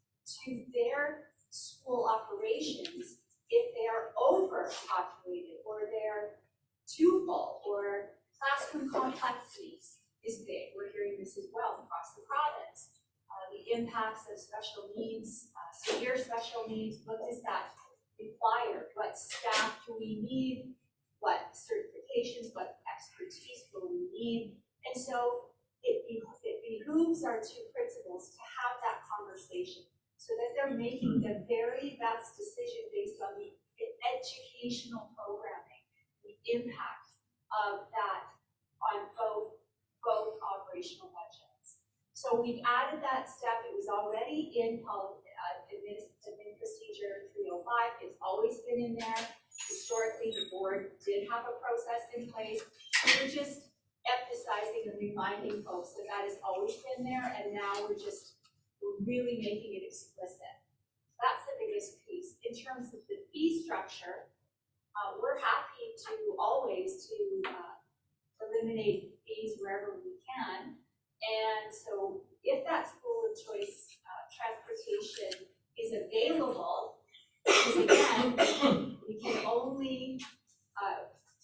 to their school operations if they are overpopulated or they're too full special needs, severe special needs, what does that require? What staff do we need? What certifications, what expertise will we need? And so it behooves our two principals to have that conversation so that they're making the very best decision based on the educational programming, the impact of that on both operational budgets. So we've added that step. It was already in admin procedure 305. It's always been in there. Historically, the board did have a process in place. We're just emphasizing and reminding folks that that has always been there, and now we're really making it explicit. That's the biggest piece. In terms of the fee structure, we're happy to always eliminate fees wherever we can. And so if that school of choice transportation is available, because again, we can only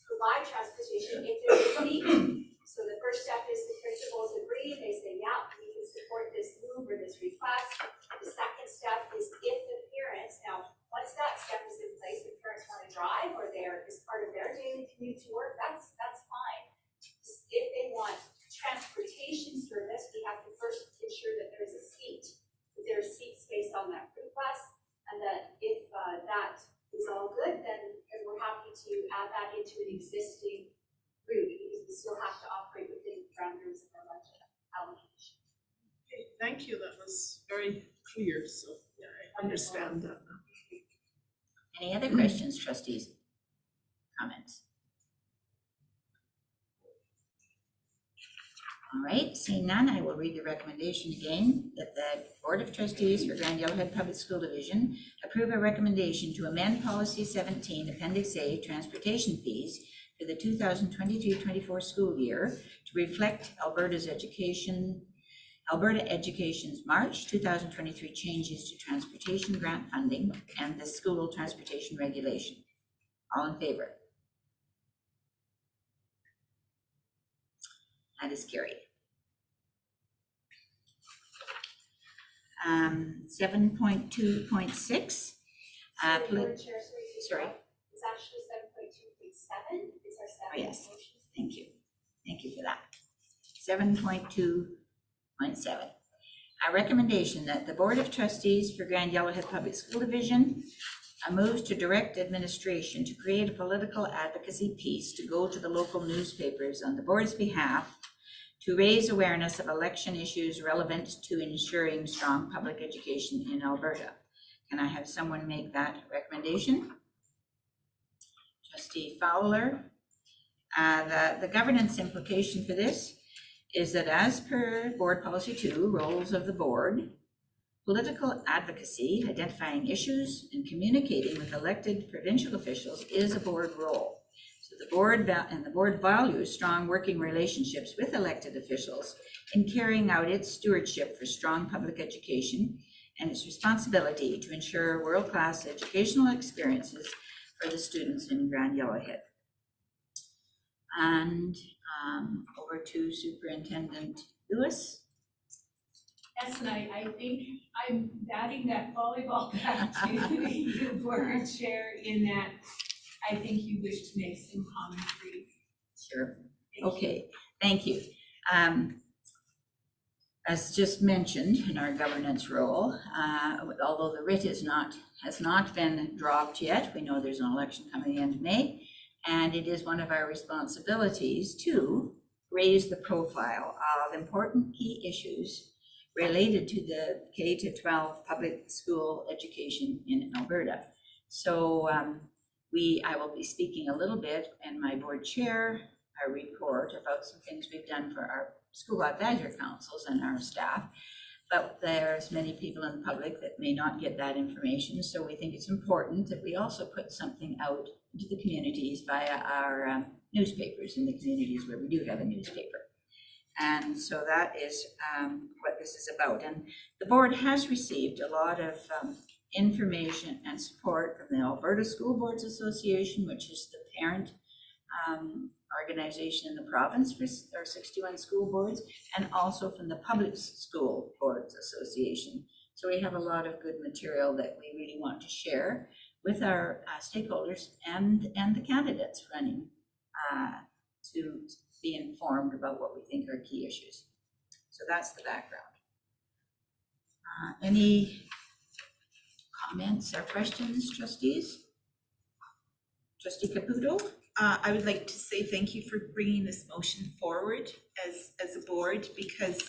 provide transportation if there's a seat. So the first step is the principals agree, they say, yeah, we can support this move or this request. The second step is if the parents, now, once that step is in place, if parents want to drive or is part of their daily commute to work, that's fine. If they want transportation service, we have to first ensure that there's a seat, that there's seat space on that request, and that if that is all good, then we're happy to add that into an existing route, because we still have to operate within the parameters of our budget allocation. Okay, thank you. That was very clear. So yeah, I understand that now. Any other questions, trustees? Comments? All right, seeing none, I will read the recommendation again, that the Board of Trustees for Grand Yellowhead Public School Division approve a recommendation to amend Policy 17, Appendix A, Transportation Fees for the 2023-24 school year to reflect Alberta Education's March 2023 changes to transportation grant funding and the school transportation regulation. All in favor? That is carried. 7.2.6. Board Chair, Sorry. It's actually 7.2.7. It's our seventh Yes. motion. Thank you. Thank you for that. 7.2.7. A recommendation that the Board of Trustees for Grand Yellowhead Public School Division moves to direct administration to create a political advocacy piece to go to the local newspapers on the board's behalf to raise awareness of election issues relevant to ensuring strong public education in Alberta. Can I have someone make that recommendation? Trustee Fowler. The governance implication for this is that as per Board Policy 2, roles of the board, political advocacy, identifying issues and communicating with elected provincial officials is a board role. So the board values strong working relationships with elected officials in carrying out its stewardship for strong public education and its responsibility to ensure world-class educational experiences for the students in Grand Yellowhead. And over to Superintendent Lewis. Yes, and I think I'm batting that volleyball back to you, Board Chair, in that I think you wish to make some commentary. Sure. Okay, thank you. As just mentioned in our governance role, although the writ has not been dropped yet, we know there's an election coming the end of May, and it is one of our responsibilities to raise the profile of important key issues related to the K-12 public school education in Alberta. So I will be speaking a little bit in my board chair report about some things we've done for our school advisor councils and our staff, but there's many people in the public that may not get that information. So we think it's important that we also put something out into the communities via our newspapers in the communities where we do have a newspaper. And so that is what this is about. And the board has received a lot of information and support from the Alberta School Boards Association, which is the parent organization in the province for our 61 school boards, and also from the Public School Boards Association. So we have a lot of good material that we really want to share with our stakeholders and the candidates running to be informed about what we think are key issues. So that's the background. Any comments or questions, trustees? Trustee Caputo? I would like to say thank you for bringing this motion forward as a board, because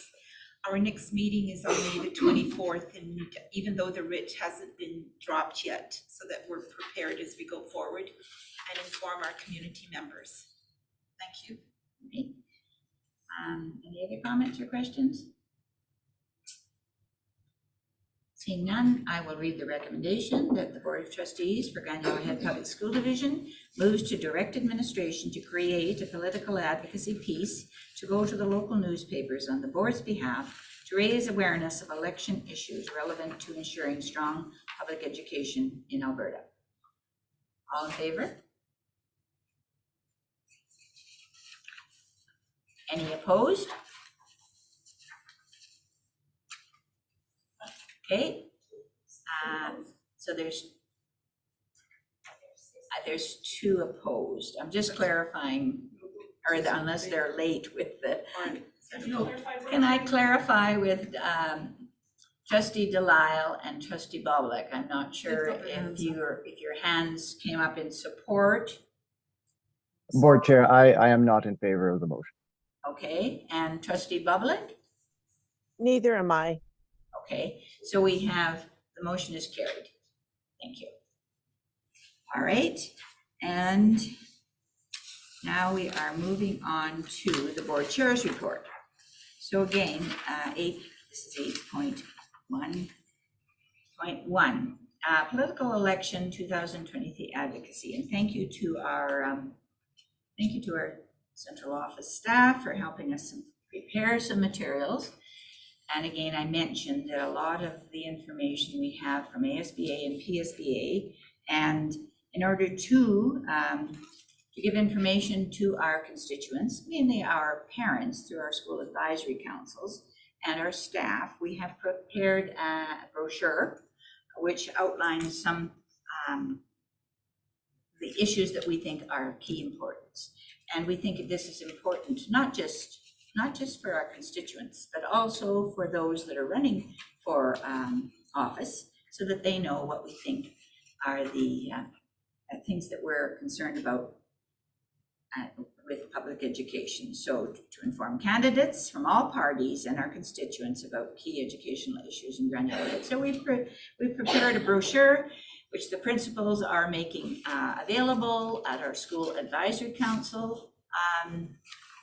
our next meeting is on May the 24th, and even though the writ hasn't been dropped yet, so that we're prepared as we go forward and inform our community members. Thank you. Okay. Any other comments or questions? Seeing none, I will read the recommendation that the Board of Trustees for Granville Head Public School Division moves to direct administration to create a political advocacy piece to go to the local newspapers on the board's behalf to raise awareness of election issues relevant to ensuring strong public education in Alberta. All in favor? Any opposed? Okay. So there's 2 opposed. I'm just clarifying, or unless they're late with the. Can I clarify with Trustee Delisle and Trustee Boblick? I'm not sure if your hands came up in support. Board Chair, I am not in favor of the motion. Okay, and Trustee Boblick? Neither am I. Okay, so we have, the motion is carried. Thank you. All right, and now we are moving on to the board chair's report. So again, this is 8.1.1, political election 2023 advocacy, and thank you to our central office staff for helping us prepare some materials. And again, I mentioned that a lot of the information we have from ASBA and PSBA, and in order to give information to our constituents, mainly our parents through our school advisory councils and our staff, we have prepared a brochure which outlines some the issues that we think are of key importance. And we think this is important, not just for our constituents, but also for those that are running for office, so that they know what we think are the things that we're concerned about with public education. So to inform candidates from all parties and our constituents about key educational issues in Granville Head. So we've prepared a brochure which the principals are making available at our school advisory council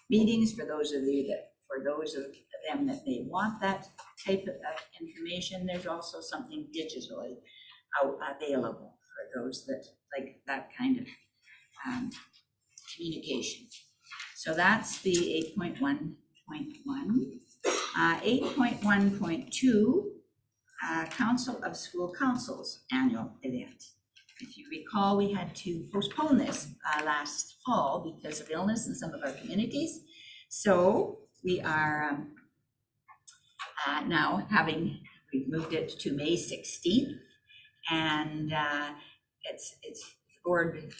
meetings for those of them that may want that type of information. There's also something digitally available for those that like that kind of communication. So that's the 8.1.1. 8.1.2, Council of School Councils annual event. If you recall, we had to postpone this last fall because of illness in some of our communities. So we are now we've moved it to May 16th, and it's the board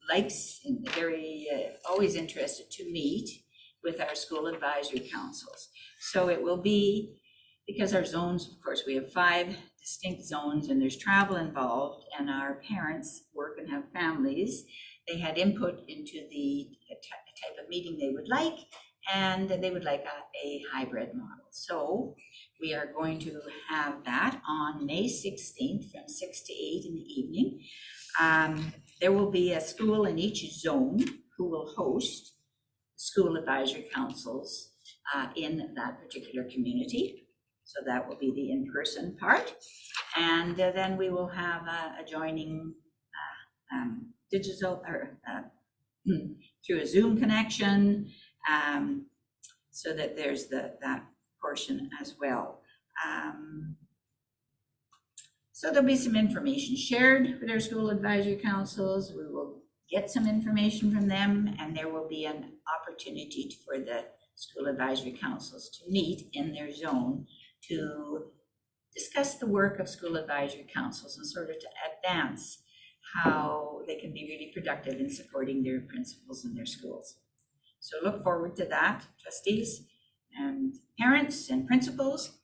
likes and very always interested to meet with our school advisory councils. So it will be, because our zones, of course, we have 5 distinct zones and there's travel involved, and our parents work and have families. They had input into the type of meeting they would like, and they would like a hybrid model. So we are going to have that on May 16th from 6 to 8 in the evening. There will be a school in each zone who will host school advisory councils in that particular community. So that will be the in-person part. And then we will have a joining digital or through a Zoom connection, so that there's that portion as well. So there'll be some information shared with our school advisory councils. We will get some information from them, and there will be an opportunity for the school advisory councils to meet in their zone to discuss the work of school advisory councils and sort of to advance how they can be really productive in supporting their principals in their schools. So look forward to that, trustees and parents and principals.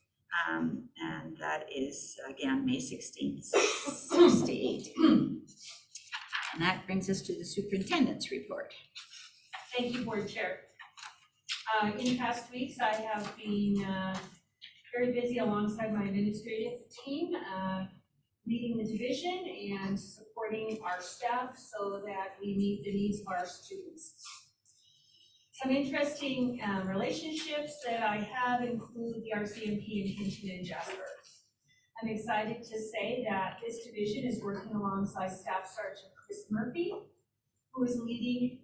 And that is, again, May 16th, 6 to 8. And that brings us to the superintendent's report. Thank you, Board Chair. In past weeks, I have been very busy alongside my administrative team, leading the division and supporting our staff so that we meet the needs of our students. Some interesting relationships that I have include the RCMP in Hinton and Jasper. I'm excited to say that this division is working alongside Staff Sergeant Chris Murphy, who is leading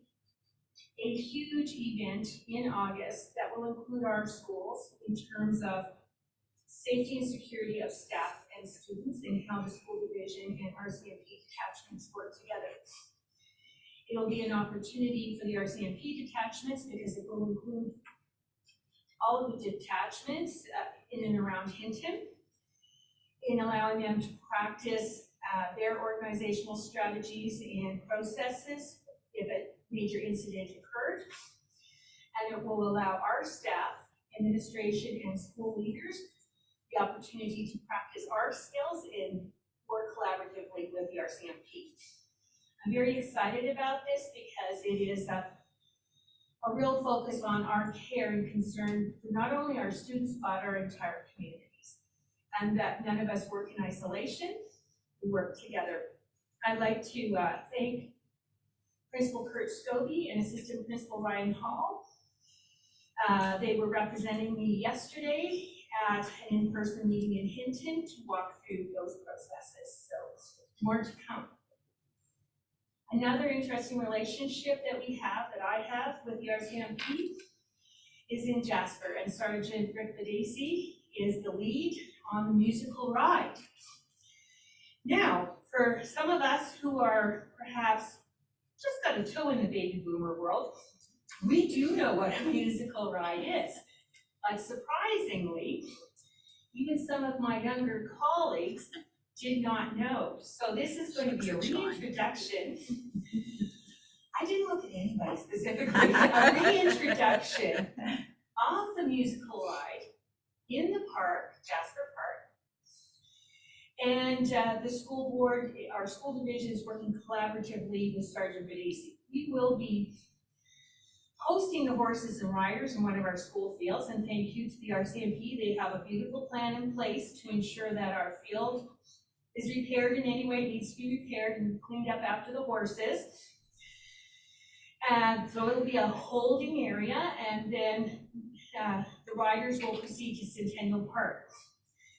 a huge event in August that will include our schools in terms of safety and security of staff and students and how the school division and RCMP detachments work together. It'll be an opportunity for the RCMP detachments because it will include all of the detachments in and around Hinton, in allowing them to practice their organizational strategies and processes if a major incident occurred. And it will allow our staff, administration, and school leaders the opportunity to practice our skills and work collaboratively with the RCMP. I'm very excited about this because it is a real focus on our care and concern for not only our students, but our entire communities. And that none of us work in isolation, we work together. I'd like to thank Principal Kurt Scobie and Assistant Principal Ryan Hall. They were representing me yesterday at an in-person meeting in Hinton to walk through those processes. So more to come. Another interesting relationship that we have, that I have with the RCMP, is in Jasper, and Sergeant Rick Badesi is the lead on the musical ride. Now, for some of us who are perhaps just got a toe in the baby boomer world, we do know what a musical ride is. But surprisingly, even some of my younger colleagues did not know. So this is going to be a reintroduction. I didn't look at anybody specifically. A reintroduction of the musical ride in the park, Jasper Park. And the school board, our school division is working collaboratively with Sergeant Badesi. We will be hosting the horses and riders in one of our school fields, and thank you to the RCMP. They have a beautiful plan in place to ensure that our field is repaired in any way it needs to be repaired and cleaned up after the horses. And so it'll be a holding area, and then the riders will proceed to Centennial Park.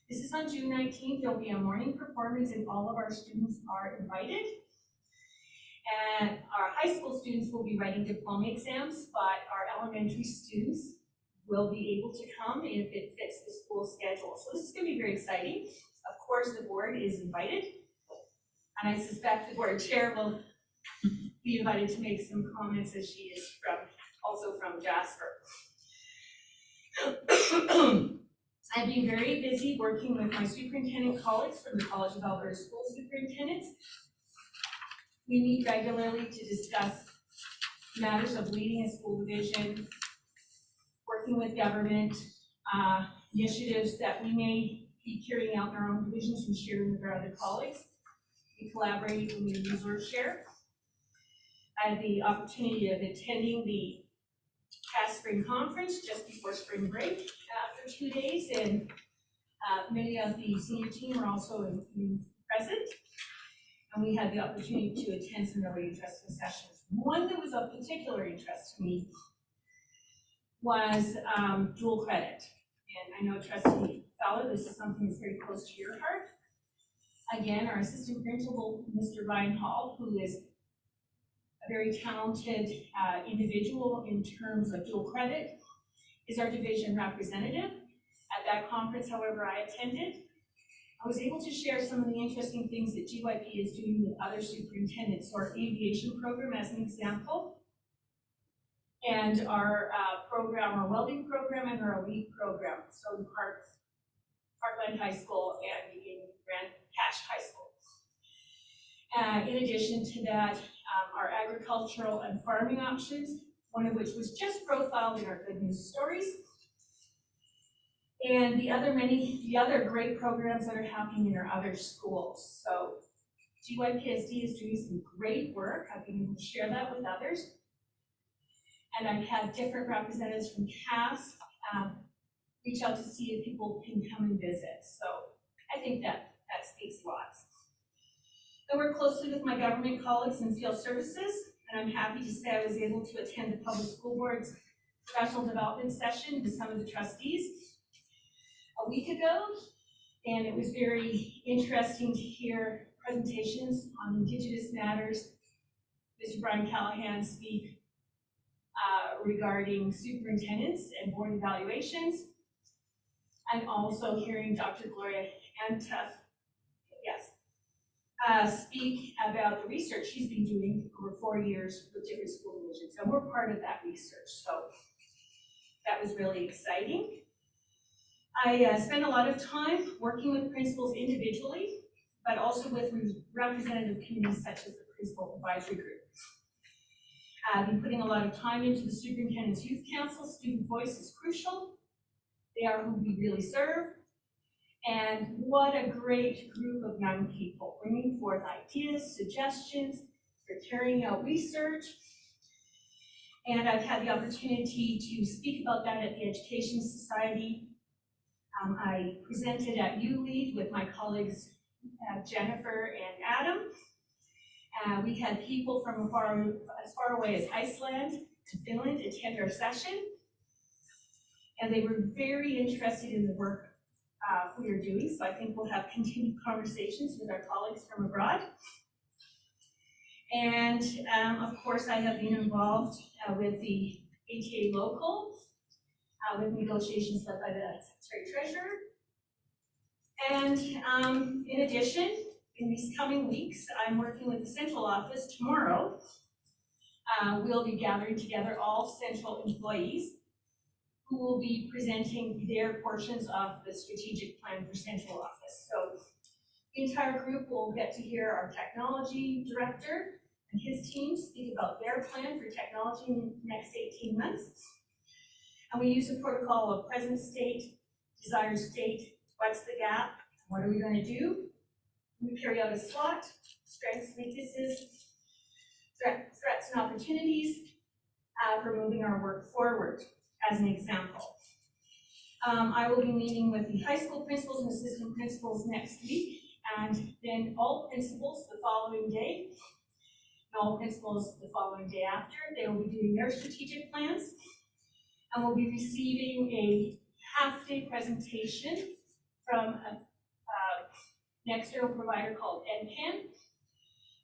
This is on June 19th. There'll be a morning performance and all of our students are invited. And our high school students will be writing diploma exams, but our elementary students will be able to come if it fits the school schedule. So this is going to be very exciting. Of course, the board is invited, and I suspect the board chair will be invited to make some comments, as she is also from Jasper. I've been very busy working with my superintendent colleagues from the College of Alberta School Superintendents. We meet regularly to discuss matters of leading a school division, working with government, initiatives that we may be carrying out in our own divisions and sharing with our other colleagues. We collaborate when we resource share. I had the opportunity of attending the past spring conference just before spring break for 2 days, and many of the senior team were also present. And we had the opportunity to attend some really interesting sessions. One that was of particular interest to me was dual credit. And I know, Trustee Fowler, this is something that's very close to your heart. Again, our assistant principal, Mr. Ryan Hall, who is a very talented individual in terms of dual credit, is our division representative. At that conference, however, I attended, I was able to share some of the interesting things that GYP is doing with other superintendents. So our aviation program, as an example, and our program, our welding program, and our elite program. So in part Parkland High School and in Grand Hatch High School. In addition to that, our agricultural and farming options, one of which was just profiled in our Good News Stories. And the other great programs that are happening in our other schools. So GYPSD is doing some great work. I've been able to share that with others. And I've had different representatives from CAS reach out to see if people can come and visit. So I think that speaks lots. I work closely with my government colleagues in field services, and I'm happy to say I was able to attend the Public School Board's professional development session with some of the trustees a week ago, and it was very interesting to hear presentations on Indigenous matters. Mr. Brian Callahan speak regarding superintendents and board evaluations, and also hearing Dr. Gloria Antuff, speak about the research she's been doing over 4 years with different school divisions, and we're part of that research, so that was really exciting. I spent a lot of time working with principals individually, but also with representative committees such as the Principal Advisory Group. I've been putting a lot of time into the Superintendent's Youth Council. Student voice is crucial. They are who we really serve. And what a great group of young people bringing forth ideas, suggestions, for carrying out research. And I've had the opportunity to speak about that at the Education Society. I presented at ULEAD with my colleagues Jennifer and Adam. We had people from as far away as Iceland to Finland attend our session. And they were very interested in the work we are doing, so I think we'll have continued conversations with our colleagues from abroad. And of course, I have been involved with the ATA local, with negotiations led by the Secretary Treasurer. And in addition, in these coming weeks, I'm working with the central office tomorrow. We'll be gathering together all central employees who will be presenting their portions of the strategic plan for central office. So the entire group will get to hear our technology director and his team speak about their plan for technology in the next 18 months. And we use a protocol of present state, desired state, what's the gap, what are we going to do? We carry out a SWOT, strengths, weaknesses, threats and opportunities for moving our work forward. As an example, I will be meeting with the high school principals and assistant principals next week, and then all principals the following day, and all principals the following day after. They will be doing their strategic plans, and we'll be receiving a half-day presentation from an external provider called EdPen,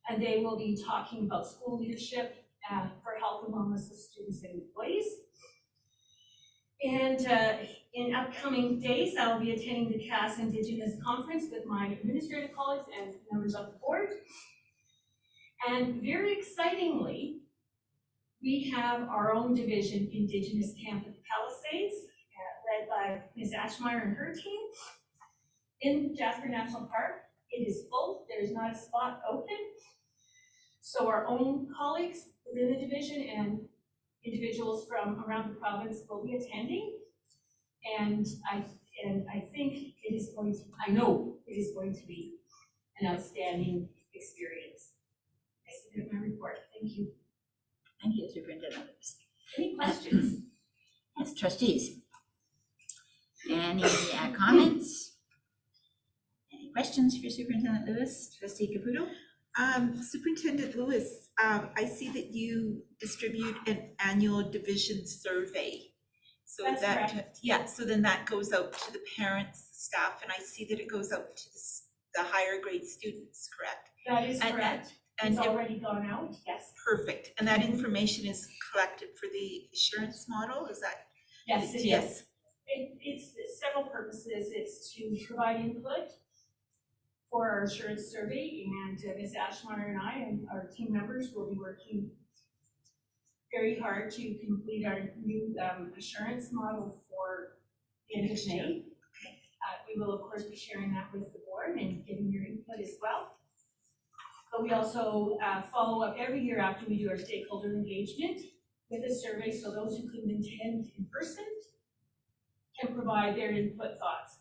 and they will be talking about school leadership for health and wellness of students and employees. And in upcoming days, I will be attending the CAS Indigenous Conference with my administrative colleagues and members of the board. And very excitingly, we have our own division, Indigenous Camp at the Palisades, led by Ms. Ashmeyer and her team in Jasper National Park. It is full, there is not a spot open. So our own colleagues within the division and individuals from around the province will be attending, and I think it is going to, I know it is going to be an outstanding experience. I submit my report. Thank you. Thank you, Superintendent. Any questions? Yes, trustees. Any comments? Any questions for Superintendent Lewis? Trustee Caputo? Superintendent Lewis, I see that you distribute an annual division survey. So That's that, correct. yeah, so then that goes out to the parents, staff, and I see that it goes out to the higher grade students, correct? That is And- correct. And It's it- already gone out, yes. perfect, and that information is collected for the assurance model, is that? Yes, it is. Yes, It's several purposes. It's to provide input for our assurance survey, and Ms. Ashmeyer and I and our team members will be working very hard to complete our new assurance model for the end of May. We we will of course be sharing that with the board and getting your input as well. But we also follow up every year after we do our stakeholder engagement with a survey, so those who couldn't attend in person can provide their input thoughts.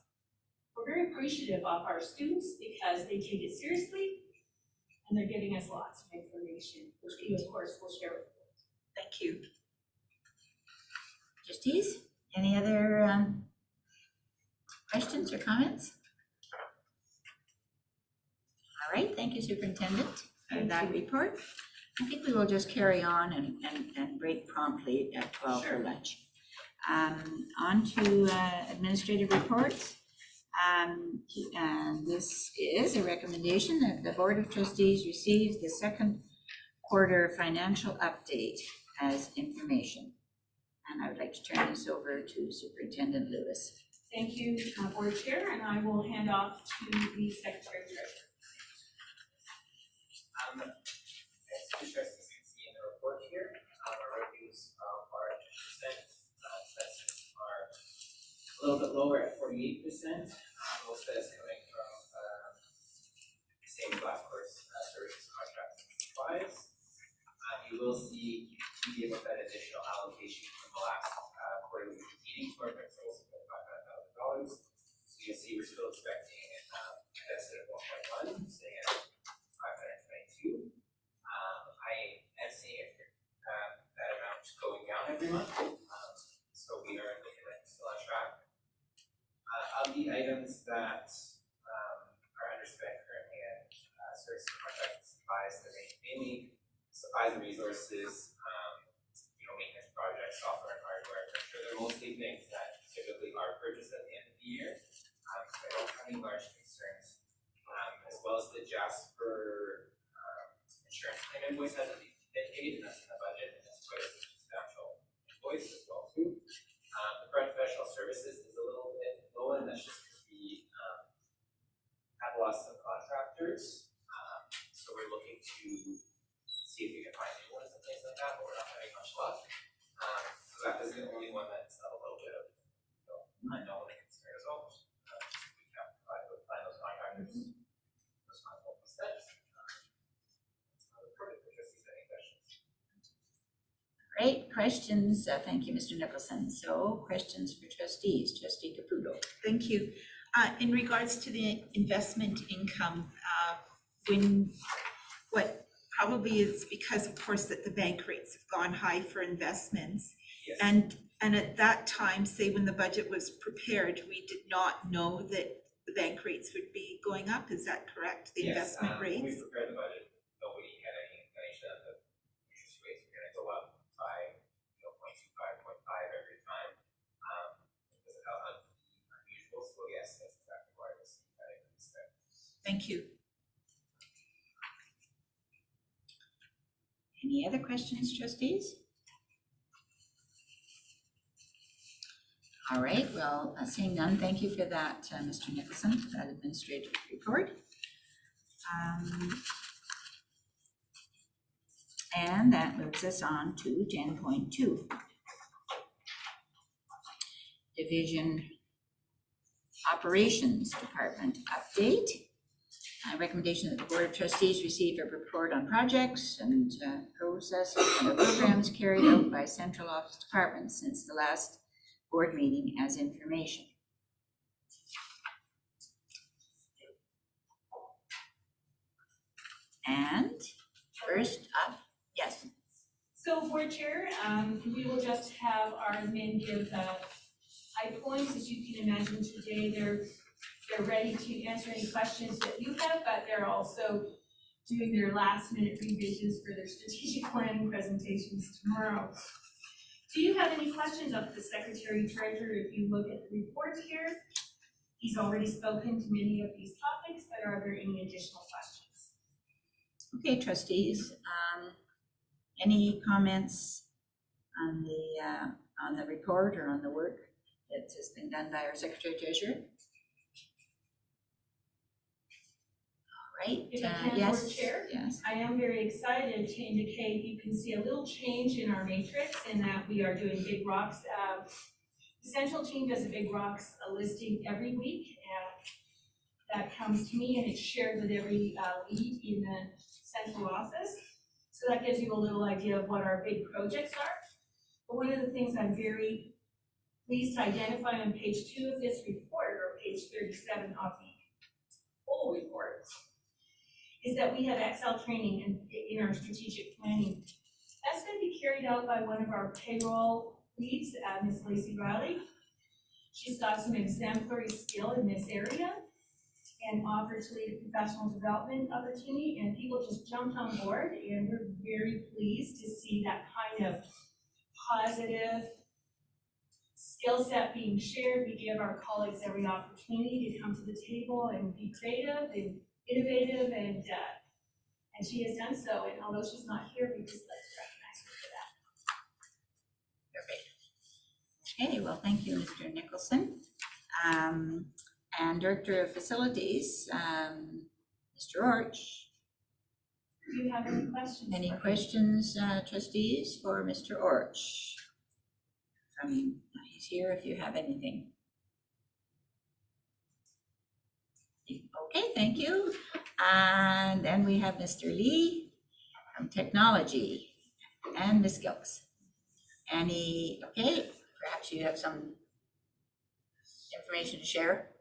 We're very appreciative of our students because they take it seriously and they're giving us lots of information, which we of course will share with them. Thank you. Trustees, any other questions or comments? All right, thank you, Superintendent, for that report. I think we will just carry on and break promptly at 12 for lunch. On to administrative reports. And this is a recommendation that the Board of Trustees receive the second quarter financial update as information. And I would like to turn this over to Superintendent Lewis. Thank you, Board Chair, and I will hand off to the Secretary Treasurer. As you trustees can see in the report here, our revenues are 10%, expenses are a little bit lower at 48%. Most of that is coming from the same class course services, contracts, and supplies. You will see we gave up that additional allocation from the last quarterly meeting for our principals of $500,000. So you'll see we're still expecting a deficit of 1.1, staying at 522. I am seeing that amount going down every month, so we are looking at still on track. Of the items that are under spend currently at services, contracts, supplies, they're mainly supplies and resources, maintenance projects, software and hardware. I'm sure they're mostly things that typically are purchased at the end of the year. So I don't have any large concerns. As well as the Jasper insurance claim invoice hasn't been paid, and that's in the budget, and that's quite a substantial invoice as well too. The professional services is a little bit low, and that's just because we have lost some contractors. So we're looking to see if we can find new ones and things like that, but we're not having much luck. So that is the only one that's a little bit of unknown and concern as well. We can't find those contractors. Those contractors instead. Great questions. Thank you, Mr. Nicholson. So questions for trustees. Trustee Caputo. Thank you. In regards to the investment income, what probably is because, of course, that the bank rates have gone high for investments. Yes. And at that time, say when the budget was prepared, we did not know that the bank rates would be going up. Is that correct? The investment When we rates? prepared the budget, nobody had any inclination that the interest rates were gonna go up by 0.25, 0.5 every time. It was unusual, so yes, that's exactly why I was seeing that increase there. Thank you. Any other questions, trustees? All right, well, seeing none, thank you for that, Mr. Nicholson, for that administrative report. And that moves us on to 10.2. Division Operations Department update. Recommendation that the Board of Trustees receive a report on projects and processes and programs carried out by central office departments since the last board meeting as information. And first up, yes. So Board Chair, we will just have our admin give high points. As you can imagine today, they're ready to answer any questions that you have, but they're also doing their last minute revisions for their strategic planning presentations tomorrow. Do you have any questions of the Secretary Treasurer? If you look at the report here, he's already spoken to many of these topics, but are there any additional questions? Okay, trustees, any comments on the report or on the work that has been done by our Secretary Treasurer? All right, If I can, yes, Board Chair? yes. I am very excited to indicate you can see a little change in our matrix in that we are doing big rocks The central team does a big rocks listing every week, and that comes to me and it's shared with every lead in the central office. So that gives you a little idea of what our big projects are. But one of the things I'm very pleased to identify on page 2 of this report, or page 37 of the whole report, is that we have Excel training in our strategic planning. That's going to be carried out by one of our payroll leads, Ms. Lacey Riley. She's got some exemplary skill in this area and offered to lead a professional development opportunity, and people just jumped on board, and we're very pleased to see that kind of positive skill set being shared. We give our colleagues every opportunity to come to the table and be creative and innovative, and she has done so. And although she's not here, we just like to recognize her for that. Perfect. Okay, well, thank you, Mr. Nicholson. And Director of Facilities, Mr. Orch. Do you have any questions? Any questions, trustees, for Mr. Orch? He's here if you have anything. Okay, thank you. And then we have Mr. Lee from Technology and Ms. Gilks. Okay, perhaps you have some information to share.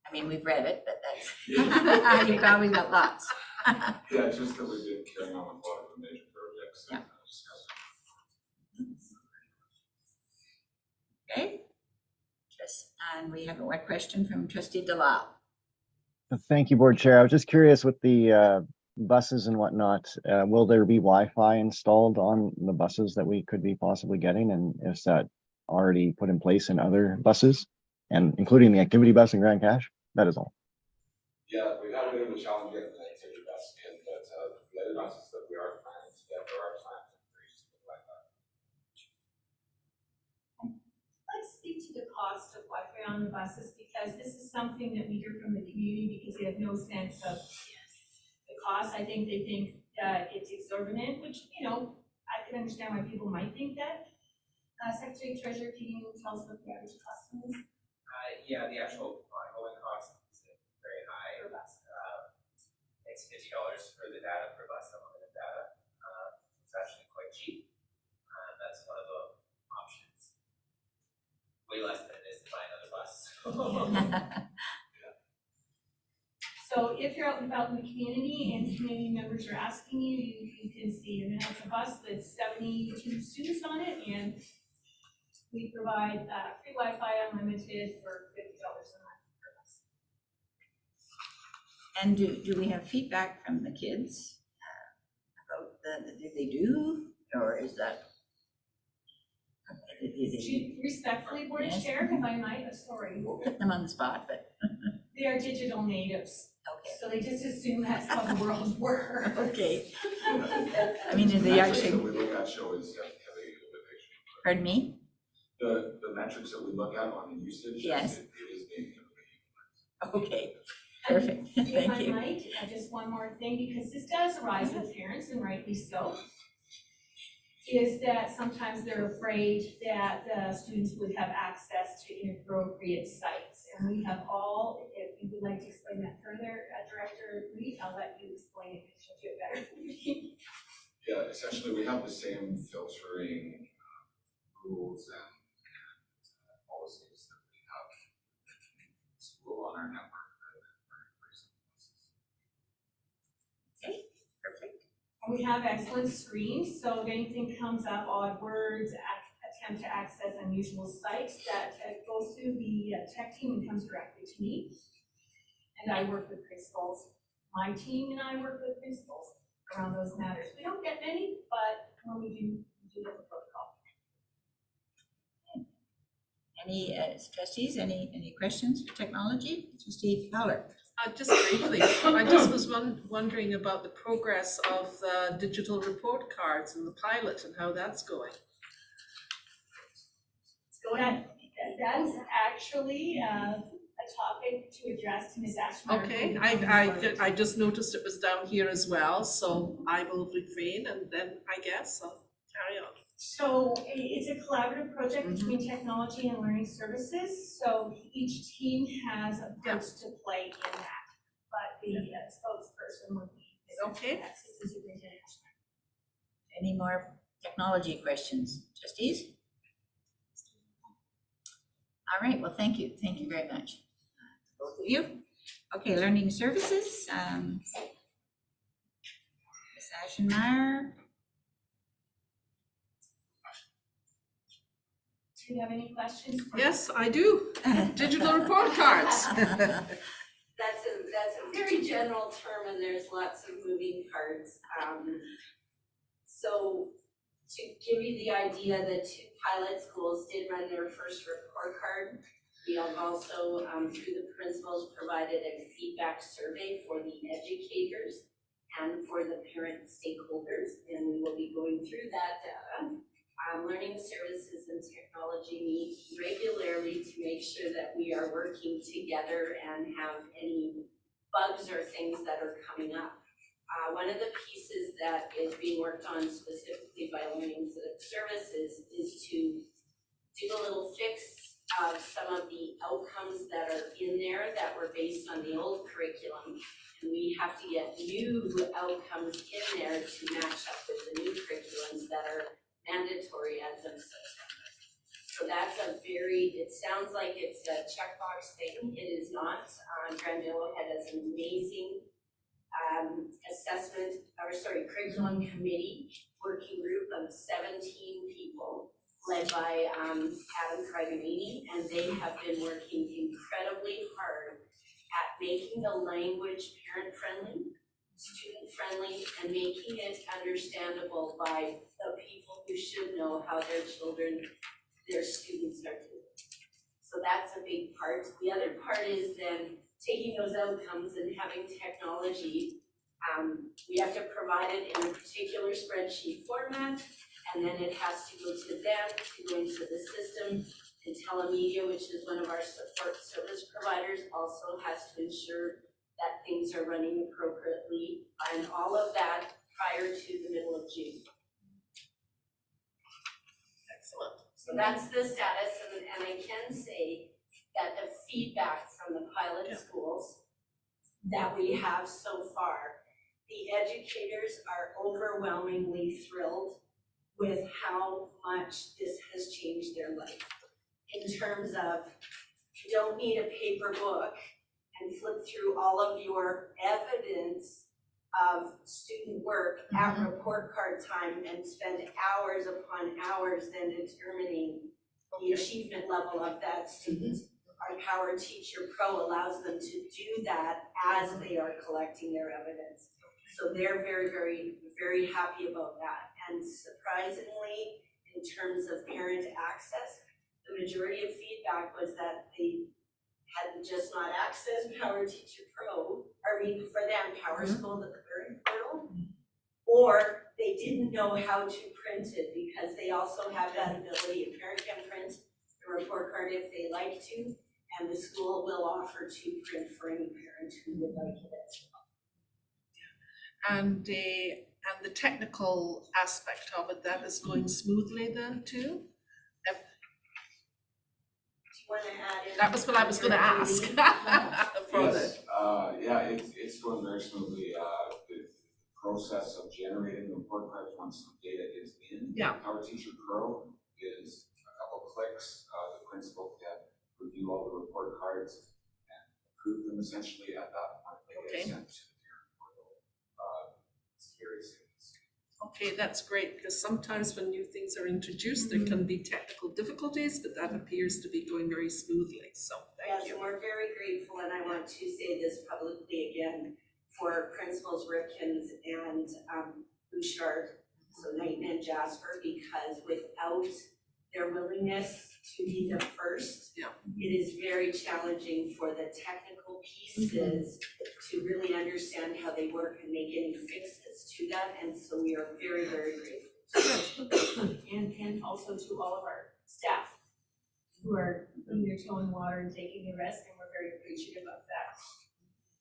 I mean, we've read it, but that's, you've always got lots. Yeah, just that we've been carrying on with a lot of the major projects. Yeah. Okay. And we have a question from Trustee Delisle. Thank you, Board Chair. I was just curious with the buses and whatnot, will there be Wi-Fi installed on the buses that we could be possibly getting? And is that already put in place in other buses, and including the activity bus in Grand Cache? That is all. Yeah, we've had a bit of a challenge getting the activity bus in, but the other buses that we are planning to get, there are plans in place like that. Let's speak to the cost of Wi-Fi on the buses, because this is something that we hear from the community because they have no sense of the cost. I think they think that it's exorbitant, which, you know, I can understand why people might think that. Secretary Treasurer, can you tell us what the average cost is? Yeah, the actual ongoing cost is very high. Per bus. It's $50 for the data per bus, unlimited data. It's actually quite cheap. That's one of the options. Way less than it is to buy another bus. So if you're out and about in the community and community members are asking you, you can see, and then it's a bus with 72 students on it, and we provide free Wi-Fi unlimited for $50 a month per bus. And do we have feedback from the kids about did they do, or is that? Respectfully, Board Yes. Chair, if I might, sorry, We'll put them on the spot, but they are digital natives, okay. so they just assume that's how the world works. Okay. I mean, did they The actually? metrics that we look at show is heavy utilization. Pardon me? The metrics that we look at on the usage. Yes. It is being heavily utilized. Okay. Perfect. Thank If you. I might, just one more thing, because this does arise with parents, and rightly so, is that sometimes they're afraid that the students would have access to inappropriate sites. And we have all, if you would like to explain that further, Director Reed, I'll let you explain it, because you'll do it better than me. Yeah, essentially, we have the same filtering rules and policies that we have in school on our network. Okay. Perfect. And we have excellent screens, so if anything comes up, odd words, attempt to access unusual sites, that goes through the tech team and comes directly to me. And I work with principals. My team and I work with principals around those matters. We don't get many, but when we do have a protocol. Any trustees, any questions for technology? Trustee Fowler. Just briefly, I just was wondering about the progress of the digital report cards and the pilot and how that's going. That's actually a topic to address to Ms. Ashmeyer. Okay, I just noticed it was down here as well, so I will refrain and then I guess I'll carry on. So it's a collaborative project between technology and learning services, so each team has a part to play in that. But the spokesperson would be. Okay. Assistant superintendent. Any more technology questions, trustees? All right, well, thank you very much. Both of you. Okay, learning services, Ms. Aschenmeyer. Do you have any questions? Yes, I do. Digital report cards. That's a very general term and there's lots of moving parts. So to give you the idea, the 2 pilot schools did run their first report card. We have also, through the principals, provided a feedback survey for the educators and for the parent stakeholders, and we will be going through that data. Learning services and technology meet regularly to make sure that we are working together and have any bugs or things that are coming up. One of the pieces that is being worked on specifically by learning services is to do a little fix of some of the outcomes that are in there that were based on the old curriculum. And we have to get new outcomes in there to match up with the new curriculums that are mandatory as of September. So that's it sounds like it's a checkbox thing. It is not. Grandillo had an amazing curriculum committee working group of 17 people led by Adam Kragamini, and they have been working incredibly hard at making the language parent-friendly, student-friendly, and making it understandable by the people who should know how their students are doing. So that's a big part. The other part is then taking those outcomes and having technology. We have to provide it in a particular spreadsheet format, and then it has to go to them, to go into the system. And Telemedia, which is one of our support service providers, also has to ensure that things are running appropriately, and all of that prior to the middle of June. Excellent. So that's the status, and I can say that the feedback from the pilot schools that we have so far, the educators are overwhelmingly thrilled with how much this has changed their life. In terms of, you don't need a paper book and flip through all of your evidence of student work at report card time and spend hours upon hours then determining the achievement level of that student. Our Power Teacher Pro allows them to do that as they are collecting their evidence. So they're very, very, very happy about that. And surprisingly, in terms of parent access, the majority of feedback was that they had just not accessed Power Teacher Pro, for them, Power School, the learning portal, or they didn't know how to print it because they also have that ability. A parent can print the report card if they like to, and the school will offer to print for any parent who would like it as well. And the technical aspect of it, that is going smoothly then too? That was what I was gonna ask. Yes, it's going very smoothly. The process of generating the report cards once the data is in. Power Teacher Pro is a couple clicks. The principal can review all the report cards and approve them essentially at that point. They get sent to the parent portal. It's very simple. Okay, that's great, because sometimes when new things are introduced, there can be technical difficulties, but that appears to be going very smoothly, so thank you. Yes, and we're very grateful, and I want to say this publicly again, for Principals Ripkins and Bouchard, so Knighton and Jasper, because without their willingness to be the first, it is very challenging for the technical pieces to really understand how they work and make any fixes to that, and so we are very, very grateful. And also to all of our staff who are putting their toe in the water and taking a risk, and we're very appreciative of that.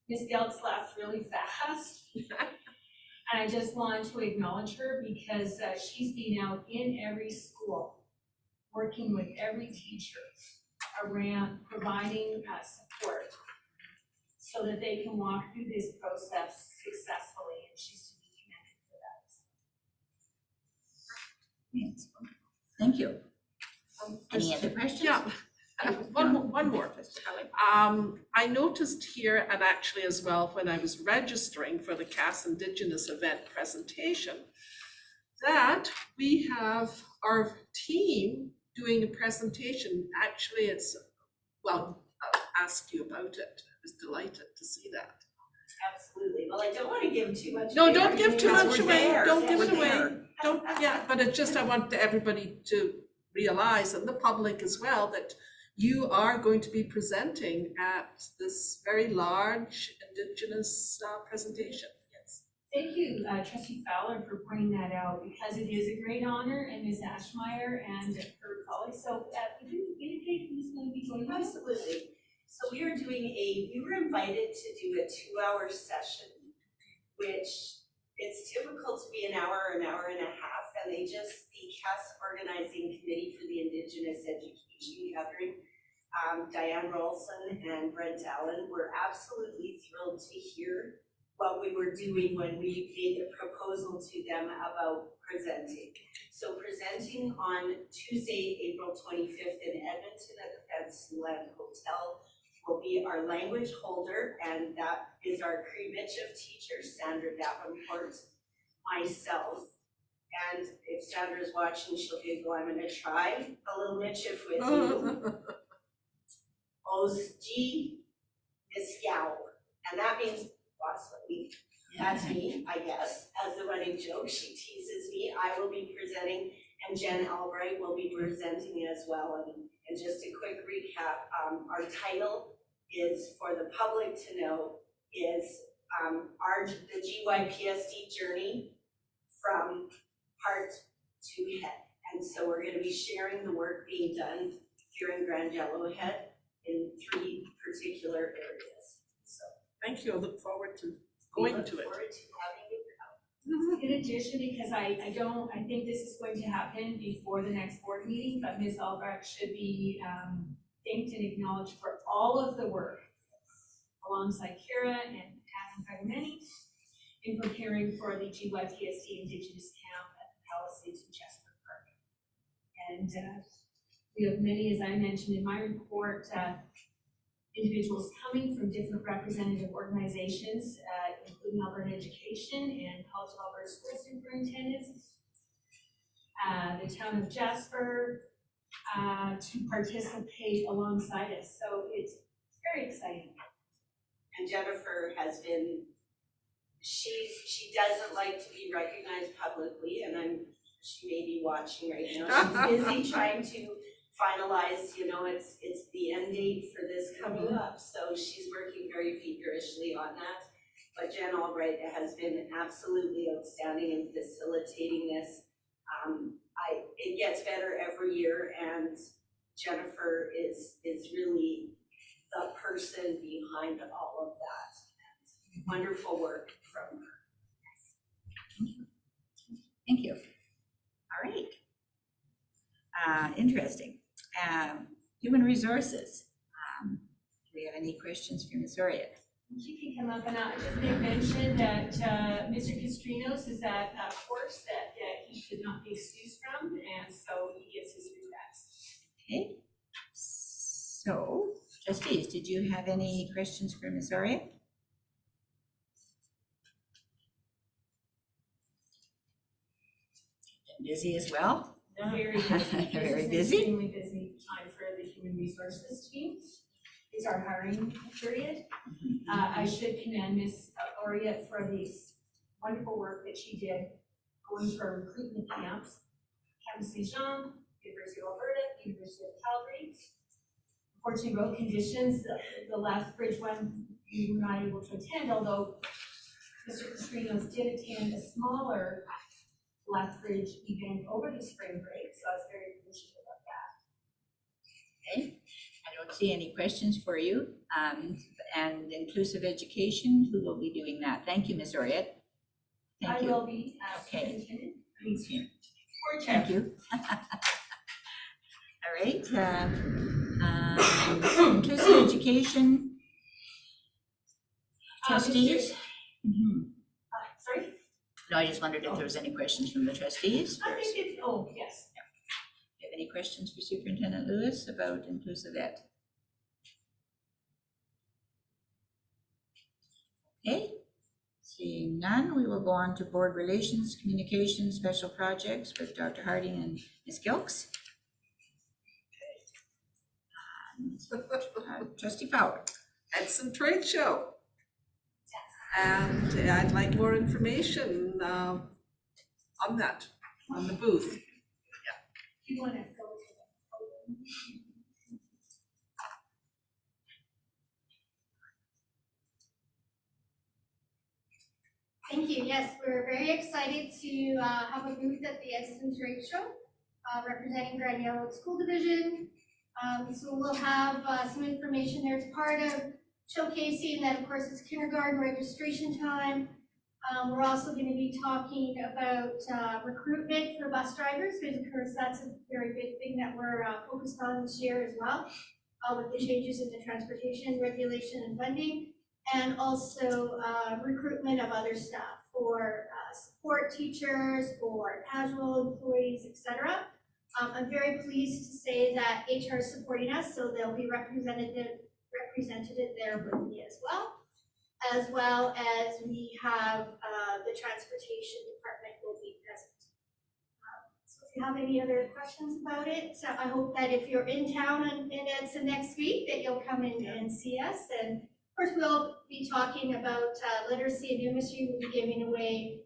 Ms. Geltz laughed really fast. And I just want to acknowledge her because she's been out in every school, working with every teacher around providing support so that they can walk through this process successfully, and she's to be commended for that. Thank you. Any other questions? Yeah, one more. I noticed here, and actually as well, when I was registering for the Cass Indigenous event presentation, that we have our team doing a presentation. Actually, well, I'll ask you about it. I was delighted to see that. Absolutely. Well, I don't want to give too much. No, away, don't give too because much we're away. there. Don't give it We're away. there. Don't, yeah, but it's just, I want everybody to realize, and the public as well, that you are going to be presenting at this very large Indigenous presentation. Yes. Thank you, Trustee Fowler, for pointing that out, because it is a great honor, and Ms. Ashmeyer and her colleagues. So could you indicate who's going to be joining us? Absolutely. So we were invited to do a 2-hour session, which it's typical to be an hour and a half, and the CAS Organizing Committee for the Indigenous Education Gathering, Diane Rolson and Brent Allen, were absolutely thrilled to hear what we were doing when we made the proposal to them about presenting. So presenting on Tuesday, April 25th in Edmonton at the Fantasyland Hotel will be our language holder, and that is our Cree Michif teacher, Sandra Davenport, myself. And if Sandra's watching, she'll giggle. I'm gonna try a little Michif with you. Osji Miskow, and that means Waswahili. That's me, I guess, as the running joke. She teases me. I will be presenting, and Jen Albright will be presenting as well. And just a quick recap, our title is, for the public to know, is the GYPSD journey from heart to head. And so we're gonna be sharing the work being done here in Grand Yellowhead in 3 particular areas. So Thank you. I look forward to going to it. we look forward to having you out. In addition, because I think this is going to happen before the next board meeting, but Ms. Albrecht should be thanked and acknowledged for all of the work alongside Kara and Adam Pagamani in preparing for the GYPSD Indigenous Camp at the Palisades in Jasper Park. And we have many, as I mentioned in my report, individuals coming from different representative organizations, including Alberta Education and College of Alberta School Superintendents, the town of Jasper, to participate alongside us. So it's very exciting. And Jennifer has been, she doesn't like to be recognized publicly, and she may be watching right now. She's busy trying to finalize, it's the end date for this coming up, so she's working very feverishly on that. But Jen Albright has been absolutely outstanding in facilitating this. It gets better every year, and Jennifer is really the person behind all of that. Wonderful work from her. Thank you. All right. Interesting. Human resources. Do we have any questions for Ms. Oria? She can come up, and I just may mention that Mr. Castrinos is at a course that he should not be excused from, and so he gets his regrets. Okay. So, trustees, did you have any questions for Ms. Oria? Busy as well? Very busy. Very This is an busy. extremely busy time for the human resources team. It's our hiring period. I should commend Ms. Laureate for the wonderful work that she did going to our recruitment camps, Camp St. Jean, University of Alberta, University of Calgary. Unfortunately, road conditions, the last bridge one, we were not able to attend, although Mr. Castrinos did attend a smaller Lethbridge event over the spring break, so I was very appreciative of that. Okay. I don't see any questions for you. And inclusive education, who will be doing that? Thank you, Ms. Oria. Thank I you. will be as Okay. superintendent. Okay. Or chair. Thank you. All right, inclusive education trustees. Mhm. Sorry? No, I just wondered if there was any questions from the trustees I first. think oh, yes. Do you have any questions for Superintendent Lewis about inclusive ed? Okay, seeing none, we will go on to board relations, communications, special projects with Dr. Harding and Ms. Gilks. And, Trustee Fowler. Edson Trade Show. And I'd like more information on that, on the booth. You want to go to the Thank you. Yes, we're very excited to have a booth at the Edson Trade Show representing Grand Yellow School Division. So we'll have some information there. It's part of showcasing that, of course, it's kindergarten registration time. We're also going to be talking about recruitment for bus drivers, because of course that's a very big thing that we're focused on this year as well, with the changes in the transportation regulation and funding. And also recruitment of other staff for support teachers, for casual employees, etc. I'm very pleased to say that HR is supporting us, so they'll be represented there with me as well as we have the transportation department will be present. So if you have any other questions about it, so I hope that if you're in town and it's the next week, that you'll come in and see us. And of course, we'll be talking about literacy and numeracy. We'll be giving away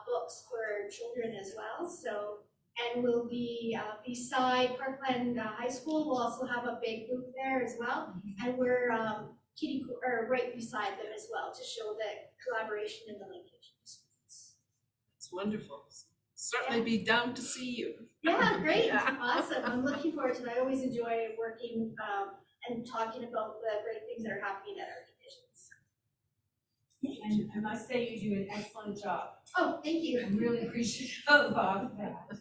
books for children as well. So, and we'll be beside Parkland High School. We'll also have a big booth there as well. And we're right beside them as well to show the collaboration and the linkage. It's wonderful. Certainly be down to see you. Yeah, great, awesome. I'm looking forward to it. I always enjoy working and talking about the great things that are happening at our divisions. And I must say you do an excellent job. Oh, thank you. I'm really appreciative of that.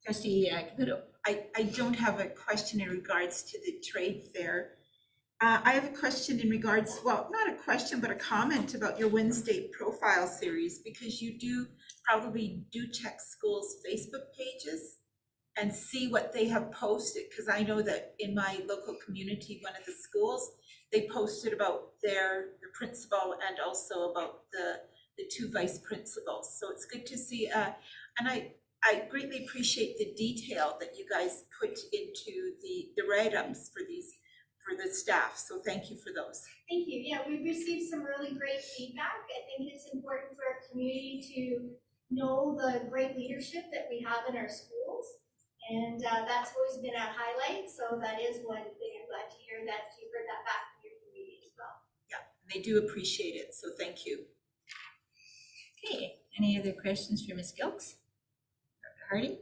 Trustee Caputo. I don't have a question in regards to the trade fair. I have a question in regards, well, not a question, but a comment about your Wednesday profile series, because you do probably do check schools' Facebook pages and see what they have posted, because I know that in my local community, one of the schools, they posted about the principal and also about the two vice principals. So it's good to see, and I greatly appreciate the detail that you guys put into the write-ups for the staff, so thank you for those. Thank you. Yeah, we've received some really great feedback. I think it's important for our community to know the great leadership that we have in our schools. And that's always been a highlight. So that is one thing I'm glad to hear that you heard that back from your community as well. Yeah, they do appreciate it, so thank you. Okay, any other questions for Ms. Gilks? Dr. Harding?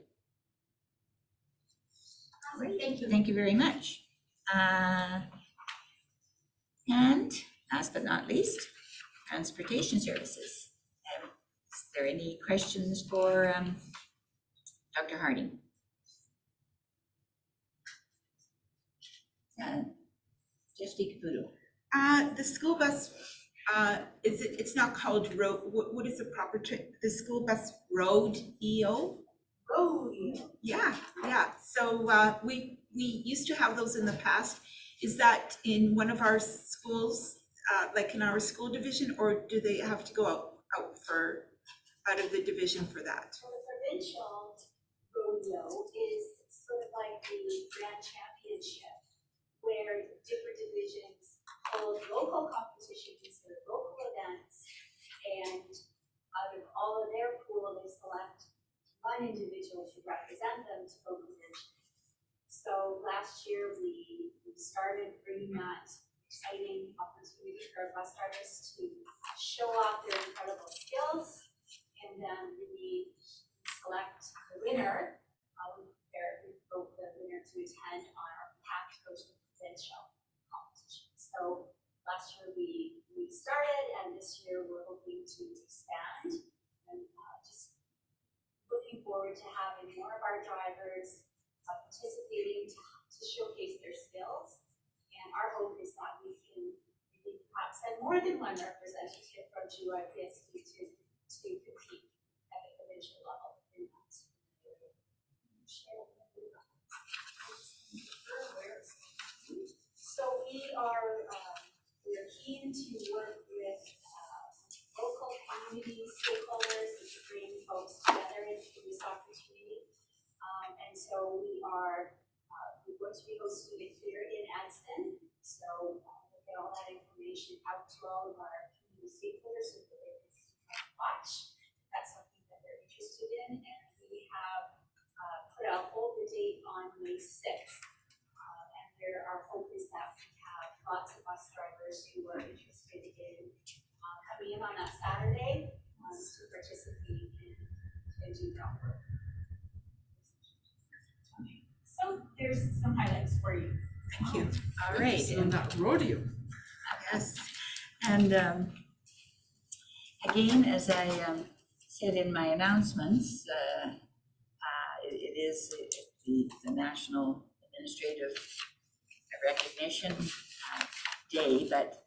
Awesome. Thank you. Thank you very much. And last but not least, transportation services. Is there any questions for Dr. Harding? Trustee Caputo. The school bus, it's not called road, what is the proper the school bus road EO? Oh, yeah. Yeah. So we used to have those in the past. Is that in one of our schools, like in our school division, or do they have to go out of the division for that? So the provincial rodeo is sort of like the grand championship, where different divisions hold local competitions or local events, and out of all of their pool, they select one individual to represent them to go provincial. So last year we started bringing that exciting opportunity for our bus drivers to show off their incredible skills, and then we select the winner. We vote the winner to attend on our path to go to the provincial competition. So last year we started, and this year we're hoping to expand and forward to having more of our drivers participating to showcase their skills. And our hope is that we can maybe perhaps have more than one representative from GYPSD to compete at the provincial level in that area. So we're keen to work with local community stakeholders and to bring folks together into this opportunity. And so we're going to be hosting it here in Adston. So we'll get all that information out to all of our community stakeholders so that they can watch. That's something that they're interested in. And we have hold the date on May 6th. Our hope is that we have lots of bus drivers who are interested in coming in on that Saturday to participate and do that work. So there's some highlights for you. Thank you. All right. And that rodeo. Yes. And again, as I said in my announcements, it is the National Administrative Recognition Day, but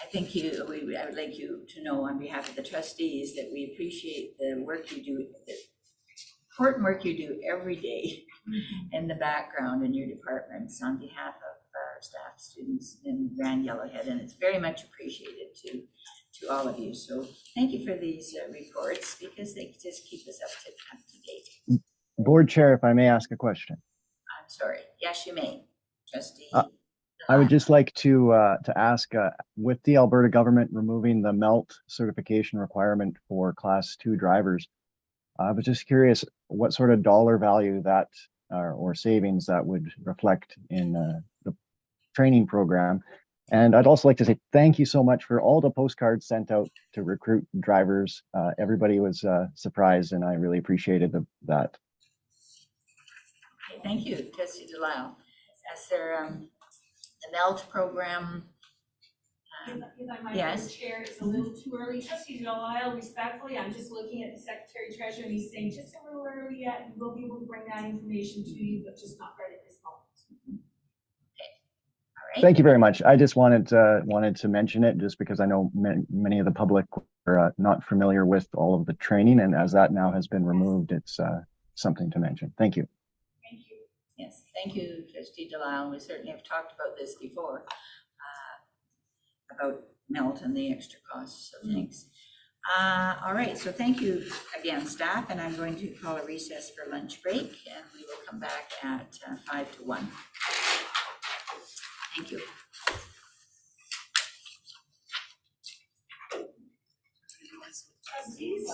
I think I would like you to know on behalf of the trustees that we appreciate the work you do, the important work you do every day in the background in your departments on behalf of our staff, students in Grand Yellowhead, and it's very much appreciated to all of you. So thank you for these reports because they just keep us up to date. Board Chair, if I may ask a question. I'm sorry. Yes, you may. Trustee. I would just like to ask, with the Alberta government removing the MELT certification requirement for Class 2 drivers, I was just curious what sort of dollar value that or savings that would reflect in the training program. And I'd also like to say thank you so much for all the postcards sent out to recruit drivers. Everybody was surprised, and I really appreciated that. Okay, thank you, Trustee Delisle. As there the MELT program. If I might, Yes. Chair, it's a little too early. Trustee Delisle, respectfully, I'm just looking at the Secretary Treasurer and he's saying just a little early yet. And we'll be able to bring that information to you, but just not right at this moment. All right. Thank you very much. I just wanted to mention it just because I know many of the public are not familiar with all of the training, and as that now has been removed, it's something to mention. Thank you. Thank you. Yes, thank you, Trustee Delisle. We certainly have talked about this before, about MELT and the extra costs, so thanks. All right, so thank you again, staff, and I'm going to call a recess for lunch break, and we will come back at 5 to 1. Thank you. Trustees,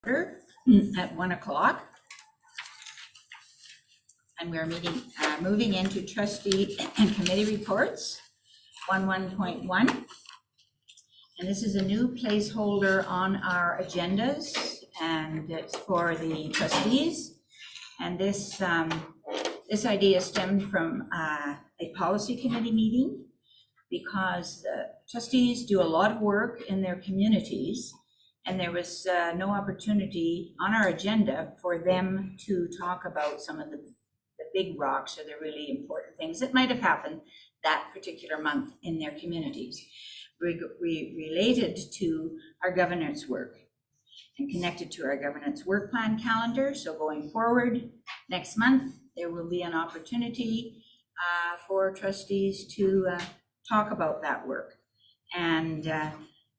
order at 1 o'clock. And we're moving into trustee and committee reports, 1.1. And this is a new placeholder on our agendas, and it's for the trustees. And this idea stemmed from a policy committee meeting, because trustees do a lot of work in their communities, and there was no opportunity on our agenda for them to talk about some of the big rocks or the really important things that might have happened that particular month in their communities. We related to our governance work and connected to our governance work plan calendar. So going forward, next month, there will be an opportunity for trustees to talk about that work. And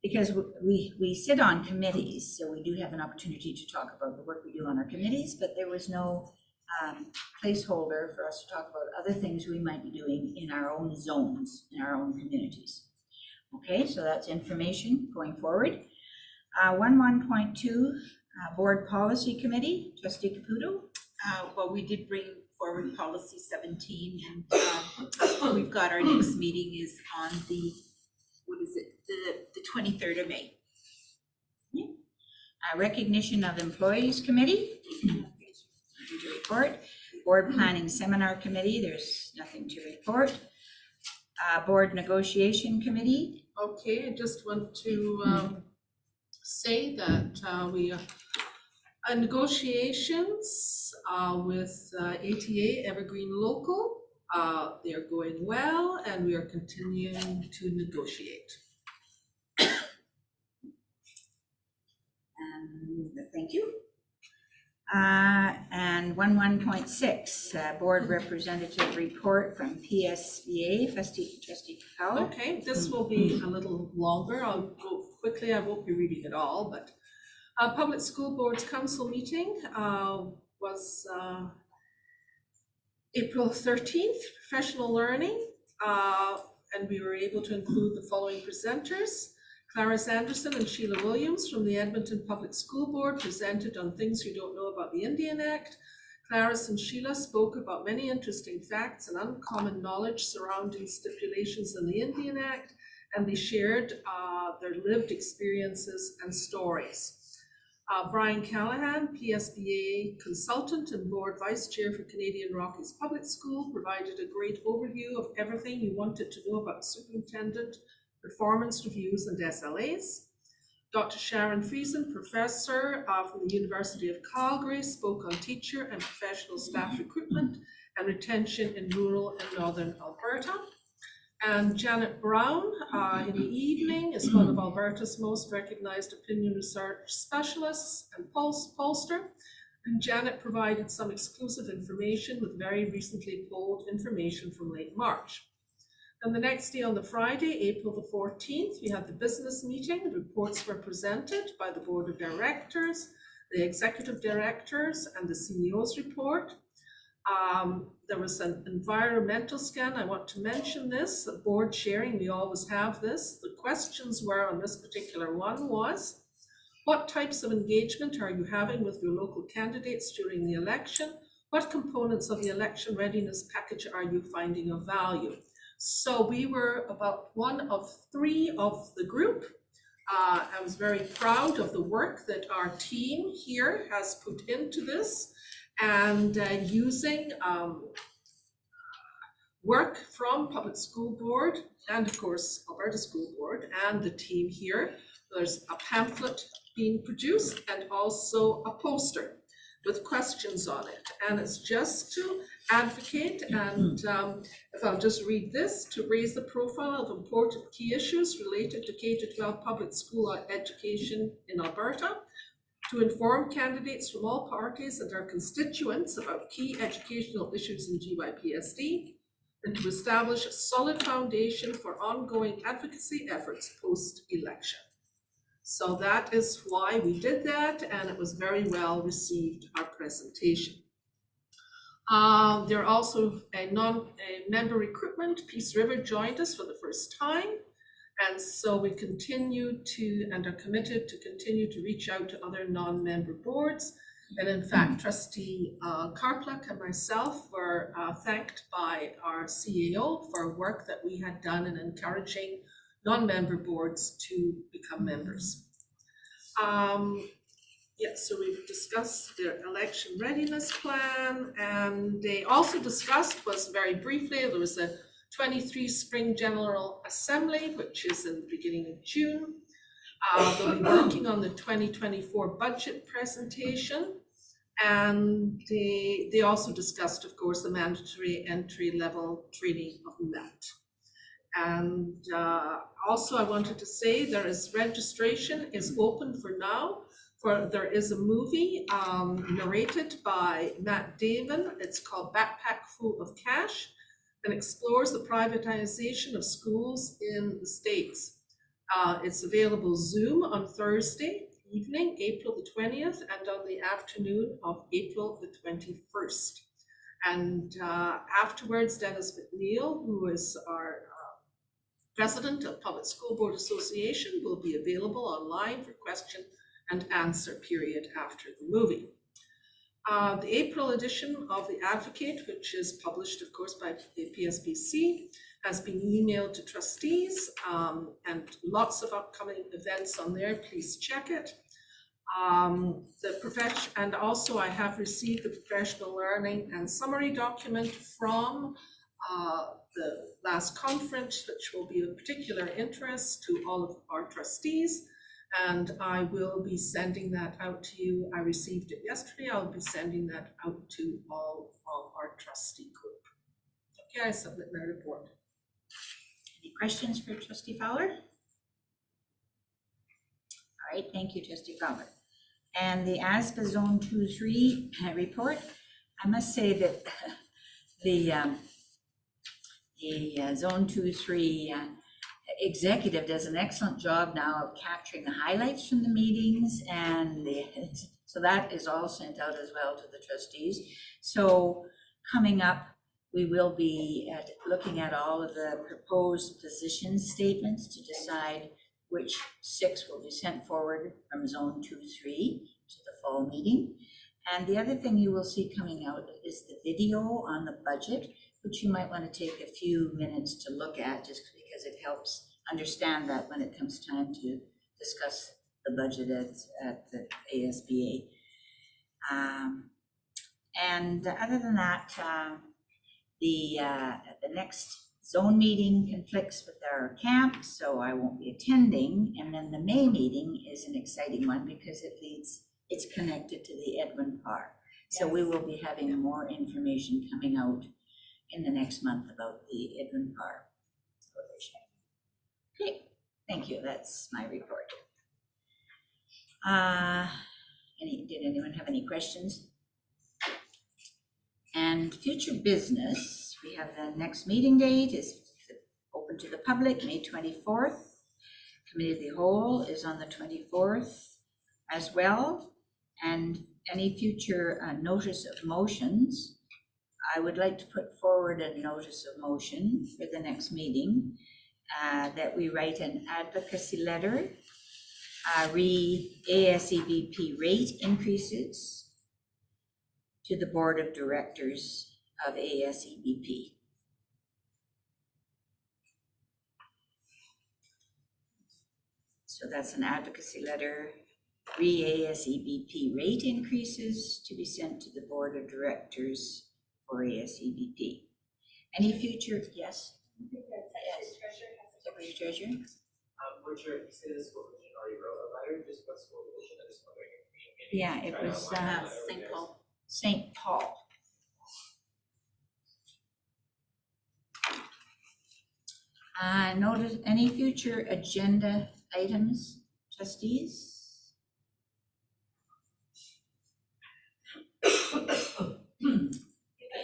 because we sit on committees, so we do have an opportunity to talk about the work we do on our committees, but there was no placeholder for us to talk about other things we might be doing in our own zones, in our own communities. Okay, so that's information going forward. 1.2, Board Policy Committee, Trustee Caputo. Well, we did bring forward policy 17, and we've got our next meeting is on the, what is it, the 23rd of May. Yeah. Recognition of Employees Committee. To report. Board Planning Seminar Committee, there's nothing to report. Board Negotiation Committee. Okay, I just want to say that we negotiations with ATA Evergreen Local, they're going well, and we are continuing to negotiate. Thank you. And 1.6, Board Representative Report from PSBA, Trustee Capello. Okay, this will be a little longer. I'll go quickly. I won't be reading it all, but Public School Board's Council meeting was April 13th, professional learning, and we were able to include the following presenters. Clara Sanderson and Sheila Williams from the Edmonton Public School Board presented on things you don't know about the Indian Act. Clarice and Sheila spoke about many interesting facts and uncommon knowledge surrounding stipulations in the Indian Act, and they shared their lived experiences and stories. Brian Callahan, PSBA consultant and board vice chair for Canadian Rockies Public School, provided a great overview of everything you wanted to know about superintendent performance reviews and SLAs. Dr. Sharon Friesen, professor from the University of Calgary, spoke on teacher and professional staff recruitment and retention in rural and northern Alberta. And Janet Brown in the evening is one of Alberta's most recognized opinion research specialists and pollster. And Janet provided some exclusive information with very recently polled information from late March. And the next day on the Friday, April the 14th, we had the business meeting. The reports were presented by the board of directors, the executive directors, and the CEO's report. There was an environmental scan. I want to mention this, the board sharing, we always have this. The questions were on this particular one was, what types of engagement are you having with your local candidates during the election? What components of the election readiness package are you finding of value? So we were about one of three of the group. I was very proud of the work that our team here has put into this, and using work from Public School Board and of course Alberta School Board and the team here. There's a pamphlet being produced and also a poster with questions on it, and it's just to advocate and if I'll just read this, to raise the profile of important key issues related to K-12 public school education in Alberta, to inform candidates from all parties and our constituents about key educational issues in GYPSD, and to establish a solid foundation for ongoing advocacy efforts post-election. So that is why we did that, and it was very well received, our presentation. There are also a member recruitment. Peace River joined us for the first time, And so we continue to, and are committed to continue to reach out to other non-member boards. And in fact, Trustee Karpluk and myself were thanked by our CAO for work that we had done in encouraging non-member boards to become members. So we've discussed their election readiness plan, and they also discussed, was very briefly, there was a 23 Spring General Assembly, which is in the beginning of June. They'll be working on the 2024 budget presentation. And they also discussed, of course, the mandatory entry level training of MET. And also I wanted to say there is registration is open for now. There is a movie narrated by Matt Davin. It's called Backpack Full of Cash, and explores the privatization of schools in the States. It's available Zoom on Thursday evening, April the 20th, and on the afternoon of April the 21st. And afterwards, Dennis McNeil, who is our president of Public School Board Association, will be available online for question and answer period after the movie. The April edition of The Advocate, which is published, of course, by the PSBC, has been emailed to trustees, and lots of upcoming events on there. Please check it. And also I have received the professional learning and summary document from the last conference, which will be of particular interest to all of our trustees. And I will be sending that out to you. I received it yesterday. I'll be sending that out to all of our trustee group. Okay, I submit my report. Any questions for Trustee Fowler? All right, thank you, Trustee Fowler. And the ASPA Zone 2-3 report, I must say that the Zone 2-3 executive does an excellent job now of capturing the highlights from the meetings, and so that is all sent out as well to the trustees. So coming up, we will be looking at all of the proposed position statements to decide which 6 will be sent forward from Zone 2-3 to the fall meeting. And the other thing you will see coming out is the video on the budget, which you might want to take a few minutes to look at, just because it helps understand that when it comes time to discuss the budget at the ASBA. And other than that, the next zone meeting conflicts with our camp, so I won't be attending. And then the May meeting is an exciting one because it's connected to the Edwin Park. So we will be having more information coming out in the next month about the Edwin Park. Okay, thank you. That's my report. Did anyone have any questions? And future business, we have the next meeting date is open to the public, May 24th. Committee of the Whole is on the 24th as well. And any future notice of motions, I would like to put forward a notice of motion for the next meeting, that we write an advocacy letter, re ASEBP rate increases to the Board of Directors of ASEBP. So that's an advocacy letter, re ASEBP rate increases to be sent to the Board of Directors for ASEBP. Any future, yes? Secretary Treasurer. Would you say the school division already wrote a letter? Just what school division? I just wondering if we Yeah, it was St. Paul. St. Paul. Notice any future agenda items, trustees? If I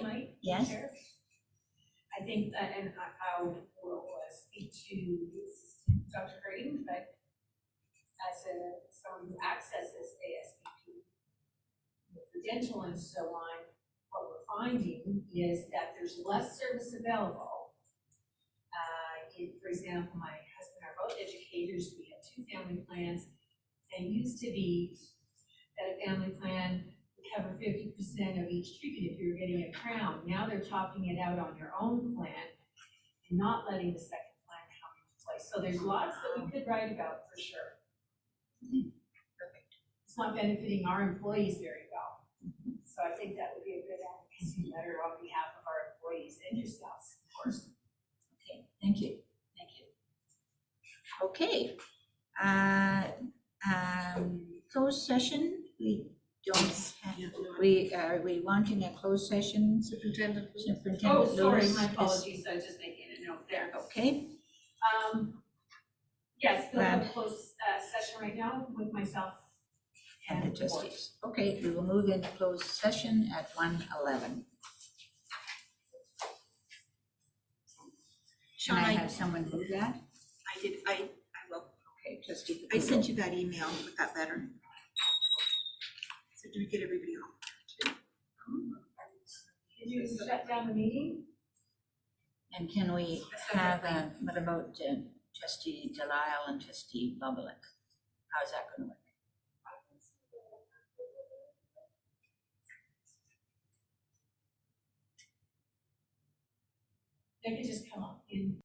might. Yes. Chair. I think that, and I will speak to the assistant Dr. Green, but as someone who accesses ASBP, credential and so on, what we're finding is that there's less service available. For example, my husband, our all educators, we have 2 family plans. And it used to be that a family plan would cover 50% of each treatment if you were getting a crown. Now they're topping it out on your own plan and not letting the second plan come into place. So there's lots that we could write about for sure. It's not benefiting our employees very well. So I think that would be a good advocacy letter on behalf of our employees and yourselves, of course. Okay, thank you, thank you. Okay. Closed session, we don't, are we wanting a closed session? Superintendent. Superintendent Oh, sorry, Lewis my is- apologies, I was just making a note there. Okay, Yes, we'll have a closed session right now with myself and the and the board. trustees. Okay, we will move into closed session at 1:11. Can Sean, I I have someone move that? I will. Okay, trustee. I sent you that email with that letter. So do we get everybody on? Did you shut down the meeting? And can we have, what about trustee Delisle and trustee Bubalik? How's that gonna work? They could just come up in.